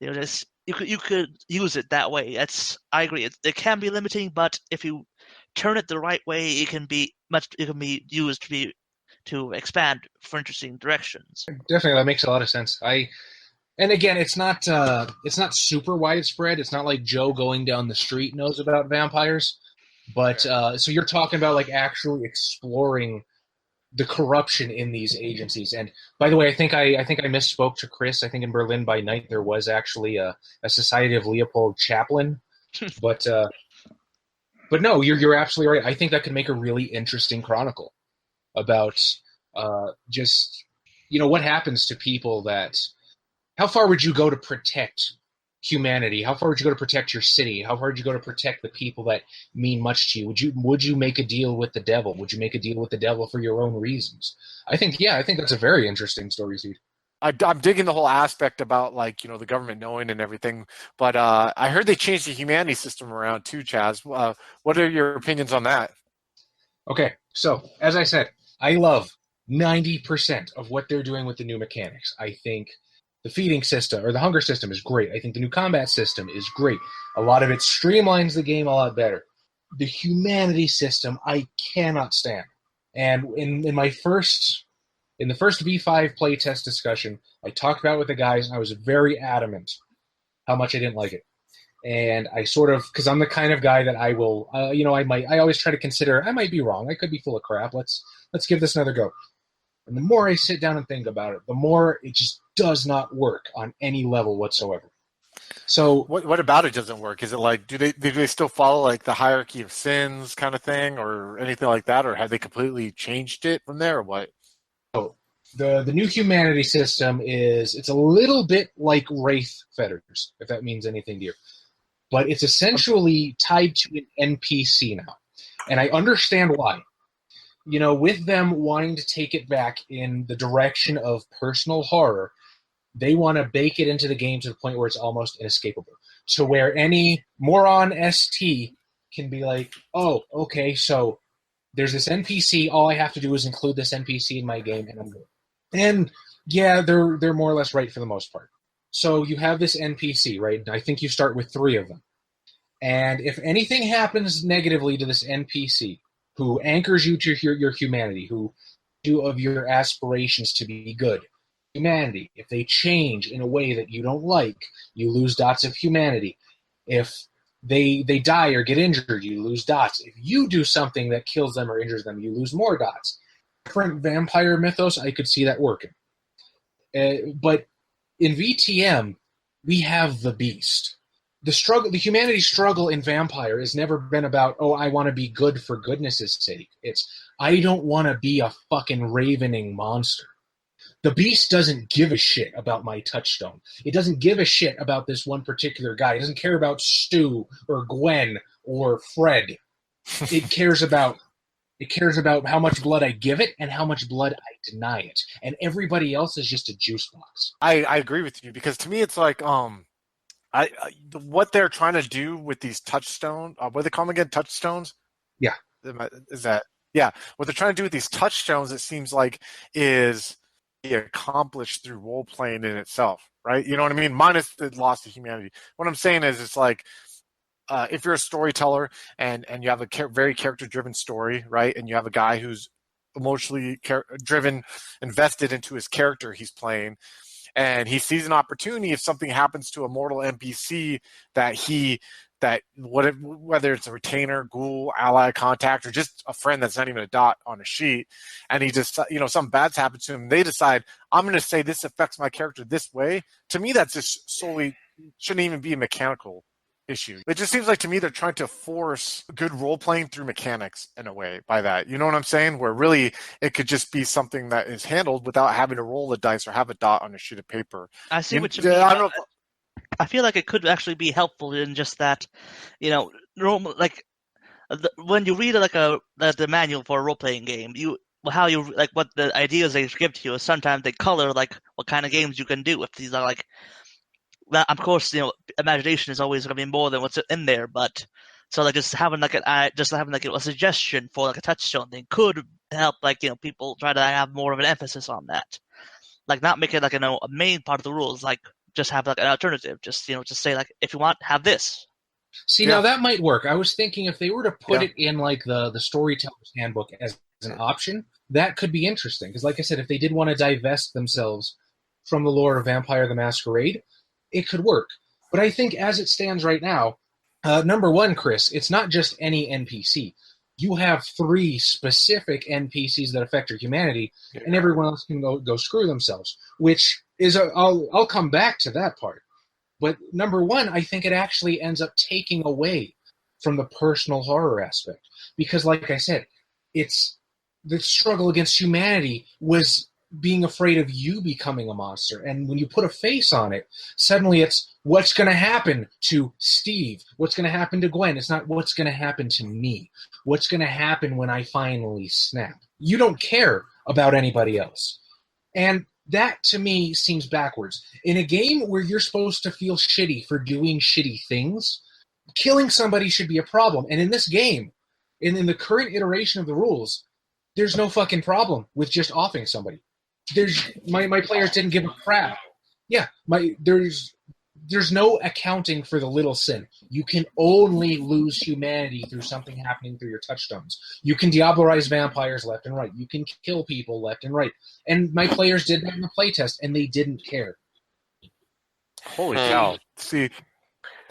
You could use it that way. I agree. It can be limiting, but if you turn it the right way, it can be used to expand for interesting directions. Definitely, that makes a lot of sense. And again, it's not super widespread. It's not like Joe going down the street knows about vampires, but so you're talking about actually exploring the corruption in these agencies. And by the way, I think I misspoke to Chris. I think in Berlin by Night there was actually a Society of Leopold chaplain, but no, you're absolutely right. I think that could make a really interesting chronicle about just what happens to people that. How far would you go to protect humanity? How far would you go to protect your city? How far would you go to protect the people that mean much to you? Would you make a deal with the devil? Would you make a deal with the devil for your own reasons? I think that's a very interesting story, Seed. I'm digging the whole aspect about the government knowing and everything, but I heard they changed the humanity system around too, Chaz. What are your opinions on that? Okay, so as I said, I love 90% of what they're doing with the new mechanics. I think The feeding system, or the hunger system, is great. I think the new combat system is great. A lot of it streamlines the game a lot better. The humanity system, I cannot stand. And in the first V5 playtest discussion, I talked about it with the guys, and I was very adamant how much I didn't like it. And I sort of, because I'm the kind of guy that I will, I always try to consider, I might be wrong. I could be full of crap. Let's give this another go. And the more I sit down and think about it, the more it just does not work on any level whatsoever. So what about it doesn't work? Is it like do they still follow like the hierarchy of sins kind of thing, or anything like that, or have they completely changed it from there, or what? The new humanity system it's a little bit like Wraith Fetters, if that means anything to you. But it's essentially tied to an NPC now. And I understand why. With them wanting to take it back in the direction of personal horror, they want to bake it into the game to the point where it's almost inescapable. To where any moron ST can be like, oh, okay, so there's this NPC, all I have to do is include this NPC in my game, and I'm good. And yeah, they're more or less right for the most part. So you have this NPC, right? I think you start with 3 of them. And if anything happens negatively to this NPC, who anchors you to your humanity, who do of your aspirations to be good, humanity, if they change in a way that you don't like, you lose dots of humanity. If they die or get injured, you lose dots. If you do something that kills them or injures them, you lose more dots. Different vampire mythos, I could see that working. But in VTM, we have the beast. The humanity struggle in Vampire has never been about, oh, I want to be good for goodness' sake. It's, I don't want to be a fucking ravening monster. The beast doesn't give a shit about my touchstone. It doesn't give a shit about this one particular guy. It doesn't care about Stu or Gwen or Fred. It cares about how much blood I give it and how much blood I deny it. And everybody else is just a juice box. I agree with you, because to me it's like what they're trying to do with these touchstones, what do they call them again? Touchstones? Yeah. Is that, yeah. What they're trying to do with these touchstones, it seems like, is accomplished through role playing in itself, right? You know what I mean? Minus the loss of humanity. What I'm saying is, it's like, if you're a storyteller and you have a very character driven story, right? And you have a guy who's emotionally driven, invested into his character he's playing, and he sees an opportunity if something happens to a mortal NPC whether it's a retainer, ghoul, ally, contact, or just a friend that's not even a dot on a sheet, and he just, something bad's happened to him, they decide, I'm going to say this affects my character this way. To me, that's just solely, shouldn't even be a mechanical issue. It just seems like, to me, they're trying to force good role playing through mechanics in a way by that. You know what I'm saying? Where really it could just be something that is handled without having to roll the dice or have a dot on a sheet of paper. I see what you mean. I don't know. I feel like it could actually be helpful in just that, normal, like when you read the manual for a role playing game, what the ideas they give to you is sometimes they color like what kind of games you can do. If these are like, of course, imagination is always going to be more than what's in there, but so like just having a suggestion for like a touchstone thing could help, people try to have more of an emphasis on that, like not make it like a main part of the rules, like just have like an alternative, just say like, if you want, have this. See, now that might work. I was thinking if they were to put it in like the storyteller's handbook as an option, that could be interesting, because like I said, if they did want to divest themselves from the lore of Vampire the Masquerade, it could work. But I think as it stands right now, number one, Chris, it's not just any NPC. You have 3 specific NPCs that affect your humanity, and everyone else can go screw themselves, which is I'll come back to that part. But number one, I think it actually ends up taking away from the personal horror aspect. Because like I said, it's the struggle against humanity was being afraid of you becoming a monster. And when you put a face on it, suddenly it's what's going to happen to Steve? What's going to happen to Gwen? It's not what's going to happen to me. What's going to happen when I finally snap? You don't care about anybody else. And that, to me, seems backwards. In a game where you're supposed to feel shitty for doing shitty things, killing somebody should be a problem. And in this game, in the current iteration of the rules, there's no fucking problem with just offing somebody. My players didn't give a crap Yeah, there's no accounting for the little sin. You can only lose humanity through something happening through your touchstones. You can diablerize vampires left and right. You can kill people left and right. And my players did that in the playtest, and they didn't care. Holy cow! See, You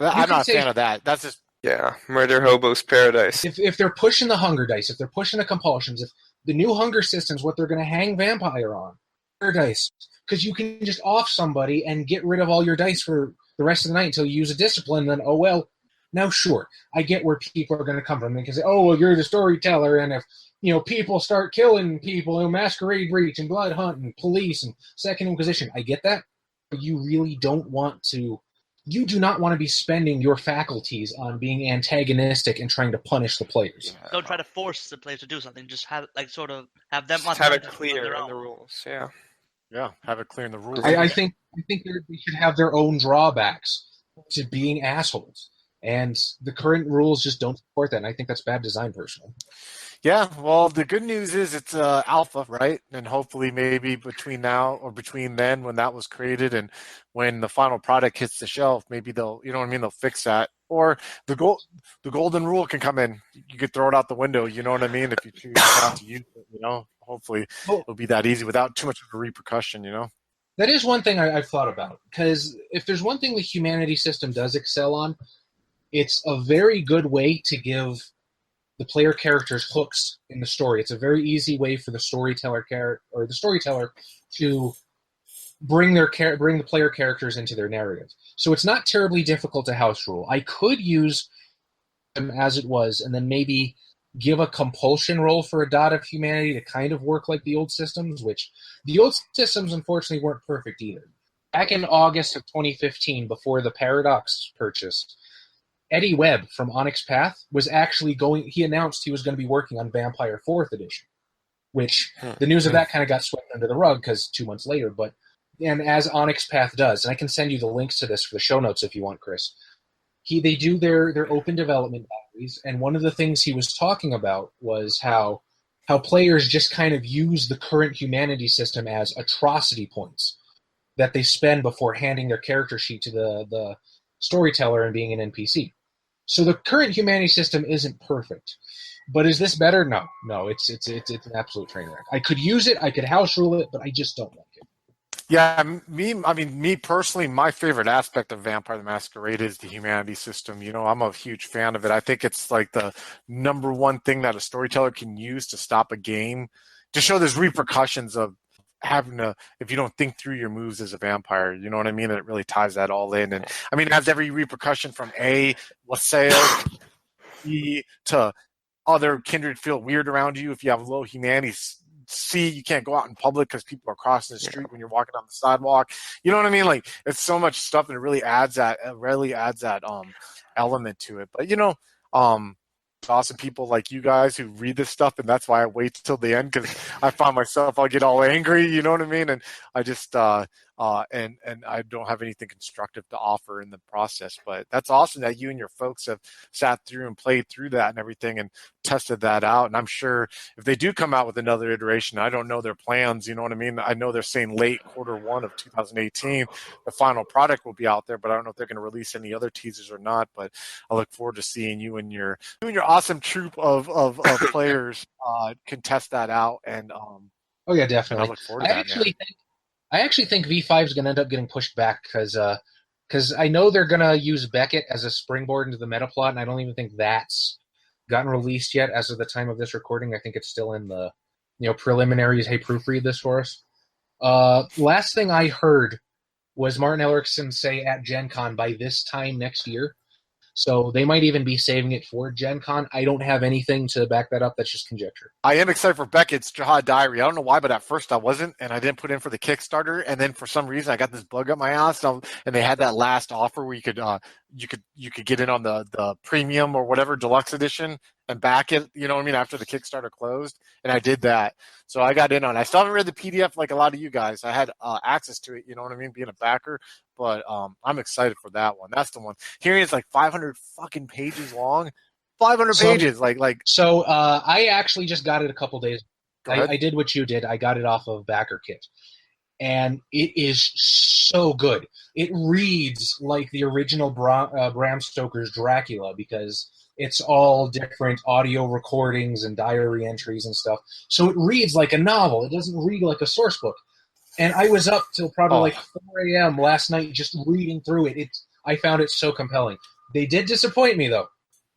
I'm can not a say- fan of that. That's just Yeah, Murder Hobo's Paradise. If they're pushing the hunger dice, if they're pushing the compulsions, if the new hunger system's what they're going to hang vampire on, hunger dice, because you can just off somebody and get rid of all your dice for the rest of the night until you use a discipline. Then, oh well. Now, sure, I get where people are going to come from. They can say, "Oh, well, you're the storyteller," and if people start killing people, Masquerade breach and blood hunt and police and Second Inquisition, I get that. But you really don't want to. You do not want to be spending your faculties on being antagonistic and trying to punish the players. Don't try to force the players to do something. Just have sort of have them Just have it clear in the rules. Yeah. yeah, have it clear in the rules. I think they should have their own drawbacks to being assholes, and the current rules just don't support that. And I think that's bad design, personally. Yeah, well, the good news is it's alpha, right? And hopefully, maybe between now or between then, when that was created and when the final product hits the shelf, maybe they'll, they'll fix that. Or the golden rule can come in. You could throw it out the window. You know what I mean? If you choose not to use it, hopefully it'll be that easy without too much of a repercussion. That is one thing I've thought about, because if there's one thing the humanity system does excel on, it's a very good way to give the player characters hooks in the story. It's a very easy way for the storyteller to bring the player characters into their narrative. So it's not terribly difficult to house rule. I could use them as it was, and then maybe give a compulsion roll for a dot of humanity to kind of work like the old systems, which the old systems unfortunately weren't perfect either. Back in August of 2015, before the Paradox purchase, Eddie Webb from Onyx Path was actually he announced he was going to be working on Vampire 4th Edition, which the news of that kind of got swept under the rug because 2 months later, and as Onyx Path does, and I can send you the links to this for the show notes if you want, Chris, they do their open development diaries, and one of the things he was talking about was how players just kind of use the current humanity system as atrocity points that they spend before handing their character sheet to the storyteller and being an NPC. So the current humanity system isn't perfect, but is this better? No, it's an absolute train wreck. I could use it, I could house rule it, but I just don't like it. Yeah, me personally, my favorite aspect of Vampire the Masquerade is the humanity system. I'm a huge fan of it. I think it's like the number one thing that a storyteller can use to stop a game, to show there's repercussions of having to, if you don't think through your moves as a vampire, you know what I mean? And it really ties that all in. And it has every repercussion from Wassail, B, to other kindred feel weird around you if you have low humanity. C, you can't go out in public because people are crossing the street when you're walking on the sidewalk. You know what I mean? Like, it's so much stuff, and it really adds that element to it. But awesome people like you guys who read this stuff, and that's why I wait till the end, because I find myself, I'll get all angry, you know what I mean? And I just and I don't have anything constructive to offer in the process. But that's awesome that you and your folks have sat through and played through that and everything and tested that out. And I'm sure if they do come out with another iteration, I don't know their plans, you know what I mean? I know they're saying late Q1 of 2018 the final product will be out there, but I don't know if they're going to release any other teasers or not. But I look forward to seeing you and your awesome troop of players can test that out. And oh yeah, definitely. I look forward to that. I actually think V5 is going to end up getting pushed back because I know they're going to use Beckett as a springboard into the meta plot, and I don't even think that's gotten released yet as of the time of this recording. I think it's still in the preliminaries. Hey, proofread this for us. Last thing I heard was Martin Erickson say at Gen Con by this time next year. So they might even be saving it for Gen Con. I don't have anything to back that up. That's just conjecture. I am excited for Beckett's Jihad Diary. I don't know why, but at first I wasn't, and I didn't put in for the Kickstarter. And then for some reason I got this bug up my ass, and they had that last offer where you could get in on the premium or whatever deluxe edition and back it. You know what I mean? After the Kickstarter closed, and I did that. So I got in on it. I still haven't read the PDF like a lot of you guys. I had access to it. You know what I mean? Being a backer. But I'm excited for that one. That's the one. Hearing it's like 500 fucking pages long. 500 pages. So I actually just got it a couple days. I did what you did. I got it off of BackerKit. and it is so good. It reads like the original Bram Stoker's Dracula because it's all different audio recordings and diary entries and stuff. So it reads like a novel. It doesn't read like a source book. And I was up till probably like 4 a.m. last night just reading through it. I found it so compelling. They did disappoint me, though.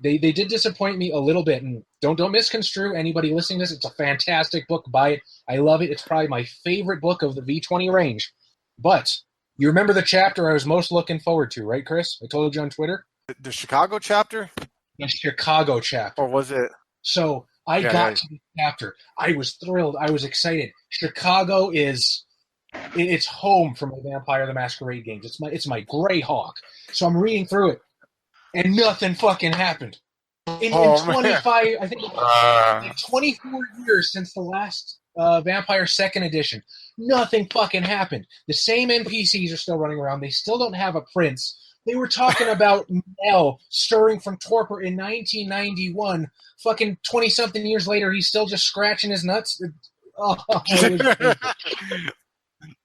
They did disappoint me a little bit. And don't misconstrue anybody listening to this. It's a fantastic book. Buy it. I love it. It's probably my favorite book of the V20 range. But you remember the chapter I was most looking forward to, right, Chris? I told you on Twitter. The Chicago chapter? The Chicago chapter. Or was it? So I got to the chapter. I was thrilled. I was excited. Chicago is... It's home for my Vampire the Masquerade games. It's my Greyhawk. So I'm reading through it, and nothing fucking happened. In 25, I think, like 24 years since the last Vampire Second Edition, nothing fucking happened. The same NPCs are still running around. They still don't have a prince. They were talking about Mel stirring from torpor in 1991. Fucking 20-something years later, he's still just scratching his nuts.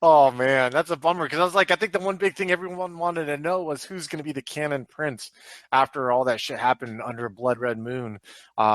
Oh man, that's a bummer because I was like, I think the one big thing everyone wanted to know was who's going to be the canon prince after all that shit happened under Blood Red Moon,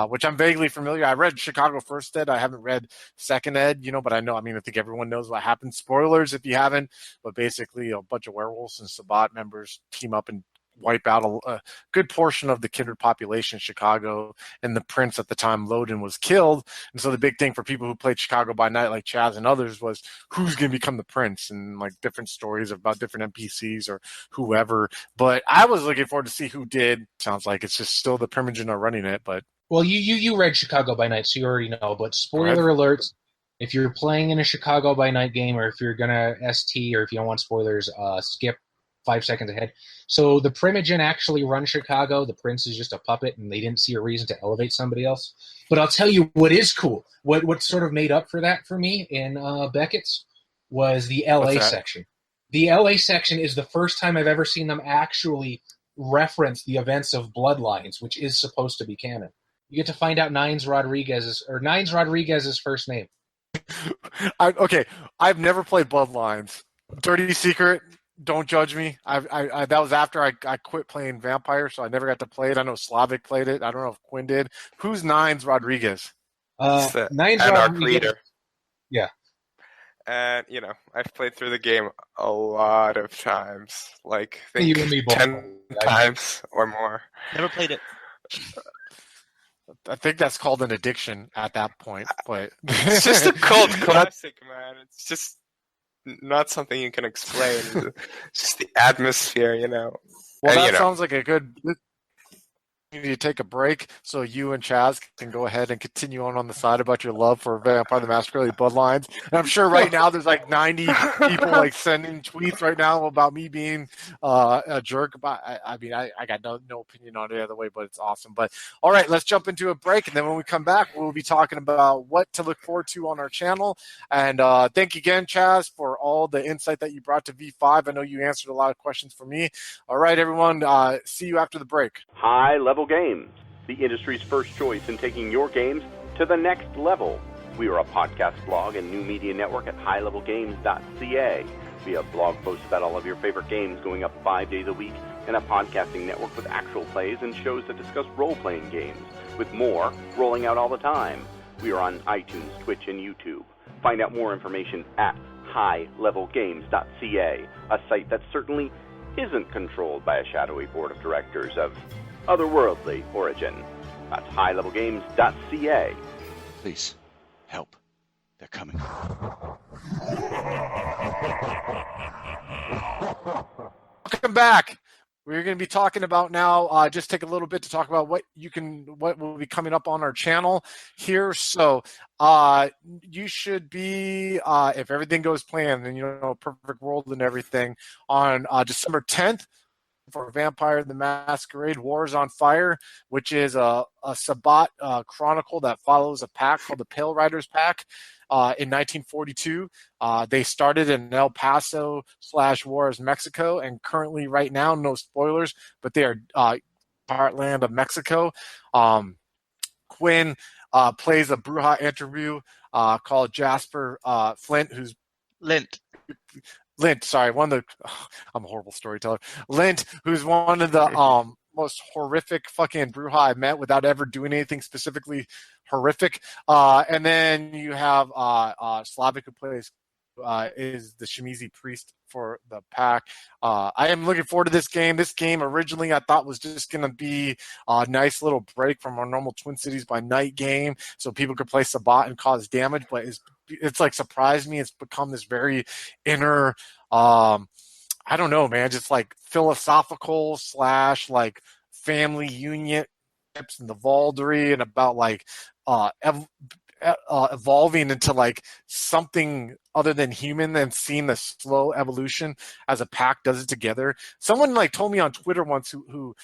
which I'm vaguely familiar. I read Chicago First Ed. I haven't read Second Ed, but I know. I mean, I think everyone knows what happened. Spoilers if you haven't, but basically a bunch of werewolves and Sabbat members team up and wipe out a good portion of the kindred population in Chicago, and the prince at the time, Loden, was killed. And so the big thing for people who played Chicago by Night, like Chaz and others, was who's going to become the prince, and like different stories about different NPCs or whoever. But I was looking forward to see who did. Sounds like it's just still the Primogen are running it, but well, you read Chicago by Night, so you already know. But spoiler alerts: if you're playing in a Chicago by Night game, or if you're gonna ST, or if you don't want spoilers, skip 5 seconds ahead. So the Primogen actually run Chicago. The prince is just a puppet, and they didn't see a reason to elevate somebody else. But I'll tell you what is cool. What sort of made up for that for me in Beckett's was the LA section. The LA section is the first time I've ever seen them actually reference the events of Bloodlines, which is supposed to be canon. You get to find out Nines Rodriguez's first name. I've never played Bloodlines. Dirty secret. Don't judge me. I that was after I quit playing Vampire, so I never got to play it. I know Slavic played it. I don't know if Quinn did. Who's Nines Rodriguez? Nines Rodriguez. Leader. Yeah. And, I've played through the game a lot of times. Like, I think you and me both. 10 times or more. Never played it. I think that's called an addiction at that point. But it's just a cult classic, man. It's just not something you can explain. It's just the atmosphere, Well, that sounds like a good... You need to take a break so you and Chaz can go ahead and continue on the side about your love for Vampire the Masquerade Bloodlines. And I'm sure right now there's like 90 people like sending tweets right now about me being a jerk. But I mean, I got no opinion on it the other way, but it's awesome. But all right, let's jump into a break. And then when we come back, we'll be talking about what to look forward to on our channel. And thank you again, Chaz, for all the insight that you brought to V5. I know you answered a lot of questions for me. All right, everyone, see you after the break. High Level Games, the industry's first choice in taking your games to the next level. We are a podcast blog and new media network at highlevelgames.ca. We have blog posts about all of your favorite games going up 5 days a week, and a podcasting network with actual plays and shows that discuss role-playing games, with more rolling out all the time. We are on iTunes, Twitch, and YouTube. Find out more information at highlevelgames.ca, a site that certainly isn't controlled by a shadowy board of directors of otherworldly origin. That's highlevelgames.ca. Please, help. They're coming. Welcome back. We're going to be talking about now, just take a little bit to talk about what will be coming up on our channel here. So you should be, if everything goes planned and, perfect world and everything, on December 10th, for Vampire the Masquerade Wars on Fire, which is a Sabbat chronicle that follows a pack called the Pale Riders Pack. In 1942, they started in El Paso / Juarez, Mexico, and currently right now, no spoilers, but they are heartland of Mexico. Quinn plays a Bruja interview called Jasper Flint, who's Lint. Lint, sorry, I'm a horrible storyteller. Lint, who's one of the most horrific fucking Bruja I met without ever doing anything specifically horrific. And then you have Slavic, who plays is the Shimizi priest for the pack. I am looking forward to this game. This game originally I thought was just going to be a nice little break from our normal Twin Cities by Night game, so people could play Sabat and cause damage. But it's like surprised me. It's become this very inner, I don't know, man, just like philosophical / like family union and the Valdery and about like evolving into like something other than human and seeing the slow evolution as a pack does it together. Someone like told me on Twitter once who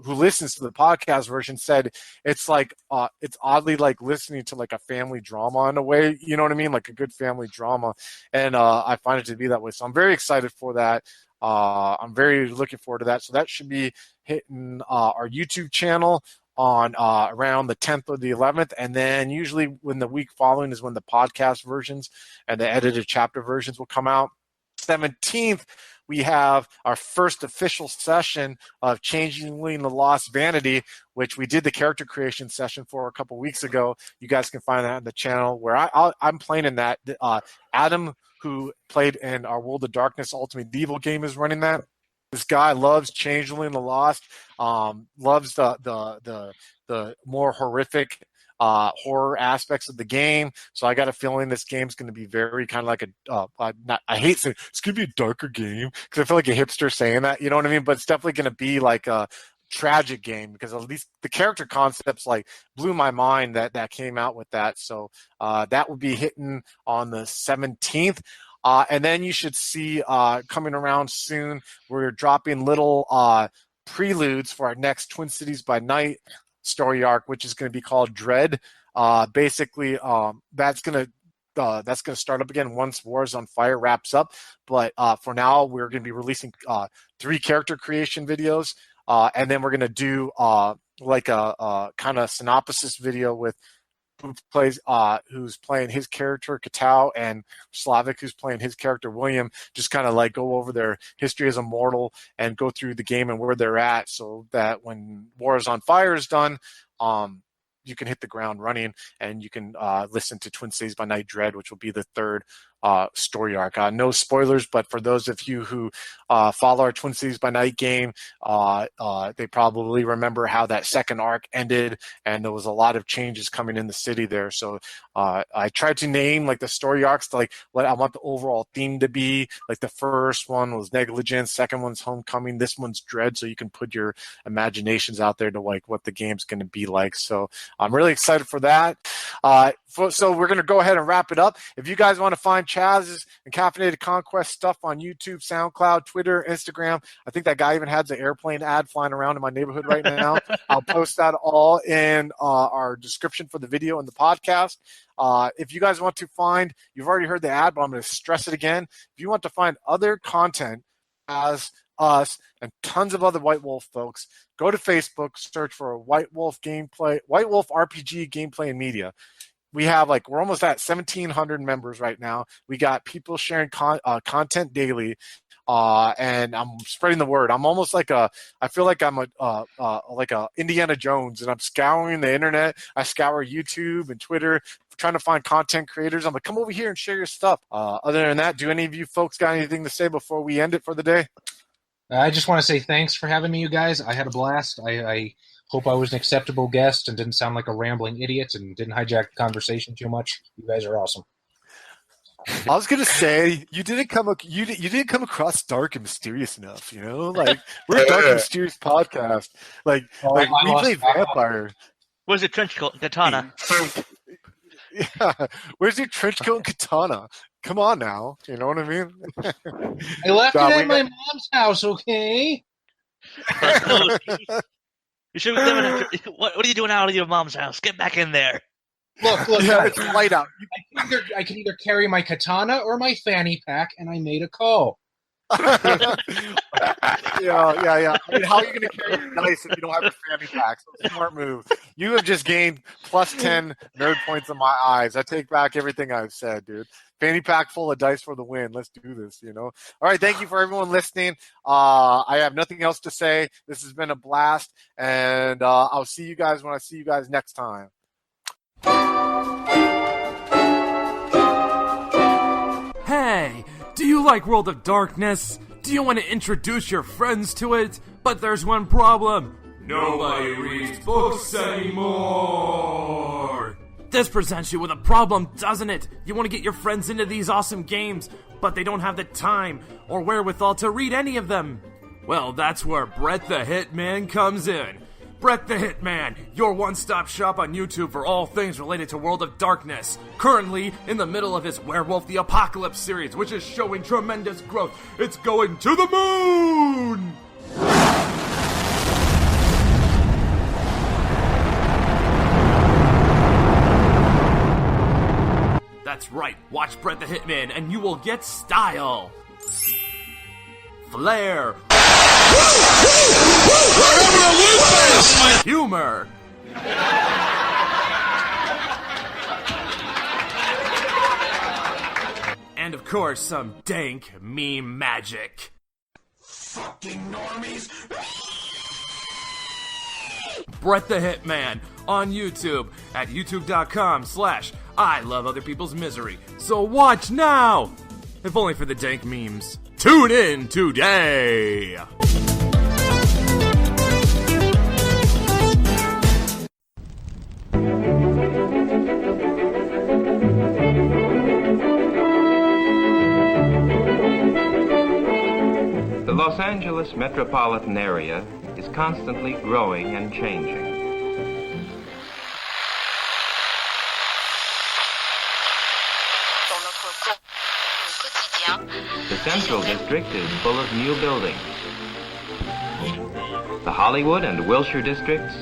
listens to the podcast version said it's like it's oddly like listening to like a family drama in a way, you know what I mean, like a good family drama, and I find it to be that way. So I'm very excited for that. I'm very looking forward to that. So that should be hitting our YouTube channel on around the 10th or the 11th, and then usually when the week following is when the podcast versions and the edited chapter versions will come out. 17th, we have our first official session of Changing the Lost Vanity, which we did the character creation session for a couple weeks ago. You guys can find that on the channel where I'm playing in that. Adam, who played in our World of Darkness Ultimate Evil game, is running that. This guy loves Changeling the Lost, loves the more horrific horror aspects of the game. So I got a feeling this game's going to be very kind of like I hate saying it's going to be a darker game because I feel like a hipster saying that, you know what I mean? But it's definitely going to be like a tragic game because at least the character concepts like blew my mind that came out with that. So that will be hitting on the 17th. And then you should see coming around soon, we're dropping little preludes for our next Twin Cities by Night story arc, which is going to be called Dread. Basically, that's going to start up again once Wars on Fire wraps up. But for now, we're going to be releasing 3 character creation videos, and then we're going to do like a kind of synopsis video with who's playing his character Katao and Slavic, who's playing his character William, just kind of like go over their history as a mortal and go through the game and where they're at, so that when Wars on Fire is done, you can hit the ground running and you can listen to Twin Cities by Night Dread, which will be the 3rd story arc. No spoilers, but for those of you who follow our Twin Cities by Night game, they probably remember how that 2nd arc ended, and there was a lot of changes coming in the city there. So I tried to name like the story arcs to like what I want the overall theme to be. Like the first one was Negligence, 2nd one's Homecoming, this one's Dread, so you can put your imaginations out there to like what the game's going to be like. So I'm really excited for that. So we're going to go ahead and wrap it up. If you guys want to find Chaz's and Caffeinated Conquest stuff on YouTube, SoundCloud, Twitter, Instagram, I think that guy even has an airplane ad flying around in my neighborhood right now. I'll post that all in our description for the video and the podcast. If you guys want to find, you've already heard the ad, but I'm going to stress it again. If you want to find other content as us and tons of other White Wolf folks, go to Facebook, search for White Wolf RPG Gameplay and Media. We have we're almost at 1,700 members right now. We got people sharing content daily, and I'm spreading the word. I'm almost I feel like I'm a Indiana Jones, and I'm scouring the internet. I scour YouTube and Twitter, trying to find content creators. I'm like, come over here and share your stuff. Other than that, do any of you folks got anything to say before we end it for the day? I just want to say thanks for having me, you guys. I had a blast. I hope I was an acceptable guest and didn't sound like a rambling idiot and didn't hijack the conversation too much. You guys are awesome. I was gonna say you didn't come across dark and mysterious enough. You know, like we're a dark and mysterious podcast. We play vampire. Where's your trench coat and katana? Yeah, where's your trench coat and katana? Come on now, you know what I mean? I left it at my mom's house, okay? You should be living. What are you doing out of your mom's house? Get back in there. Look, yeah, it's light out. I can either carry my katana or my fanny pack, and I made a call. Yeah. I mean, how are you going to carry your dice if you don't have a fanny pack? So smart move. You have just gained plus 10 nerd points in my eyes. I take back everything I've said, dude. Fanny pack full of dice for the win. Let's do this, All right, thank you for everyone listening. I have nothing else to say. This has been a blast, and I'll see you guys when I see you guys next time. Hey, do you like World of Darkness? Do you want to introduce your friends to it? But there's one problem. Nobody reads books anymore. This presents you with a problem, doesn't it? You want to get your friends into these awesome games, but they don't have the time or wherewithal to read any of them. Well, that's where Brett the Hitman comes in. Brett the Hitman, your one-stop shop on YouTube for all things related to World of Darkness. Currently in the middle of his Werewolf the Apocalypse series, which is showing tremendous growth. It's going to the moon! That's right, watch Brett the Hitman and you will get style, flair, humor, and of course some dank meme magic. Fucking normies! Brett the Hitman on YouTube at youtube.com/I love other people's misery. So watch now! If only for the dank memes. Tune in today! The Los Angeles metropolitan area is constantly growing and changing. The Central District is full of new buildings. The Hollywood and Wilshire districts,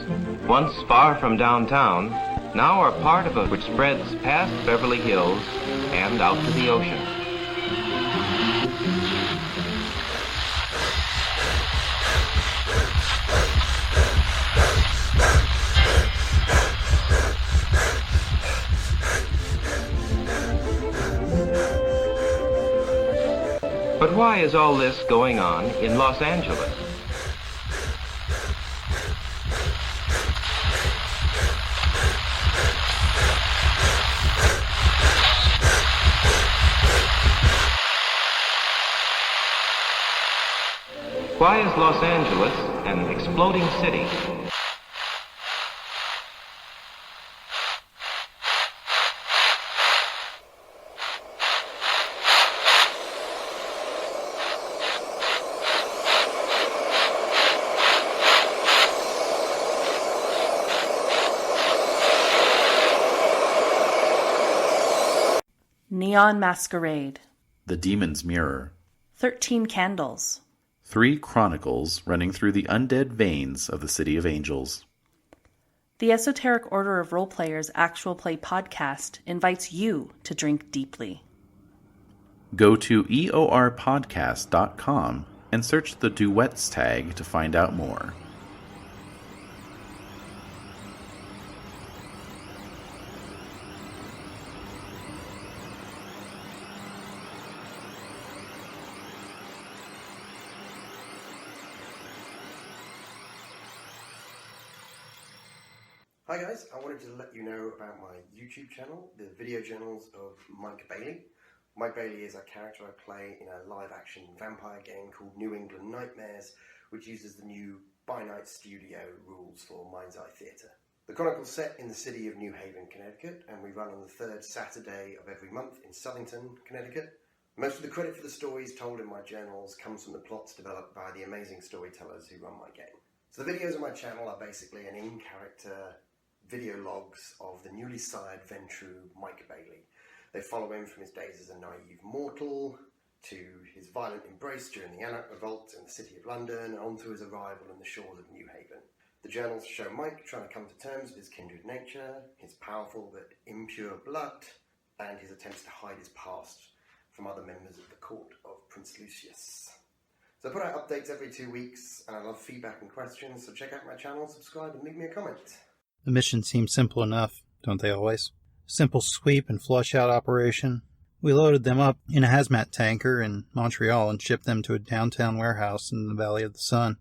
once far from downtown, now are part of a which spreads past Beverly Hills and out to the ocean. But why is all this going on in Los Angeles? Why is Los Angeles an exploding city? Neon Masquerade. The Demon's Mirror. 13 Candles. 3 Chronicles running through the undead veins of the City of Angels. The Esoteric Order of Roleplayers Actual Play Podcast invites you to drink deeply. Go to eorpodcast.com and search the Duets tag to find out more. Hi guys, I wanted to let you know about my YouTube channel, the video journals of Mike Bailey. Mike Bailey is a character I play in a live-action vampire game called New England Nightmares, which uses the new By Night Studio rules for Mind's Eye Theatre. The chronicles set in the city of New Haven, Connecticut, and we run on the third Saturday of every month in Southington, Connecticut. Most of the credit for the stories told in my journals comes from the plots developed by the amazing storytellers who run my game. So the videos on my channel are basically an in-character video logs of the newly sired Ventrue Mike Bailey. They follow him from his days as a naive mortal to his violent embrace during the Anarch Revolt in the City of London and on to his arrival on the shores of New Haven. The journals show Mike trying to come to terms with his kindred nature, his powerful but impure blood, and his attempts to hide his past from other members of the court of Prince Lucius. So I put out updates every 2 weeks, and I love feedback and questions, so check out my channel, subscribe, and leave me a comment. The mission seems simple enough, don't they always? Simple sweep and flush out operation. We loaded them up in a hazmat tanker in Montreal and shipped them to a downtown warehouse in the Valley of the Sun.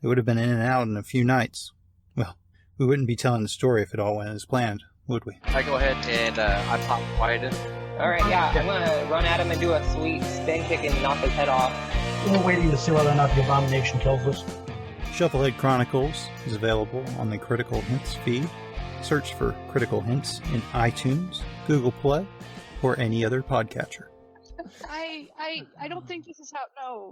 They would have been in and out in a few nights. Well, we wouldn't be telling the story if it all went as planned, would we? I go ahead and I pop Wyatt in. Alright, yeah, I'm gonna run at him and do a sweet spin kick and knock his head off. We're waiting to see whether or not the abomination kills us. Shufflehead Chronicles is available on the Critical Hints feed. Search for Critical Hints in iTunes, Google Play, or any other podcatcher. I don't think this is how. No.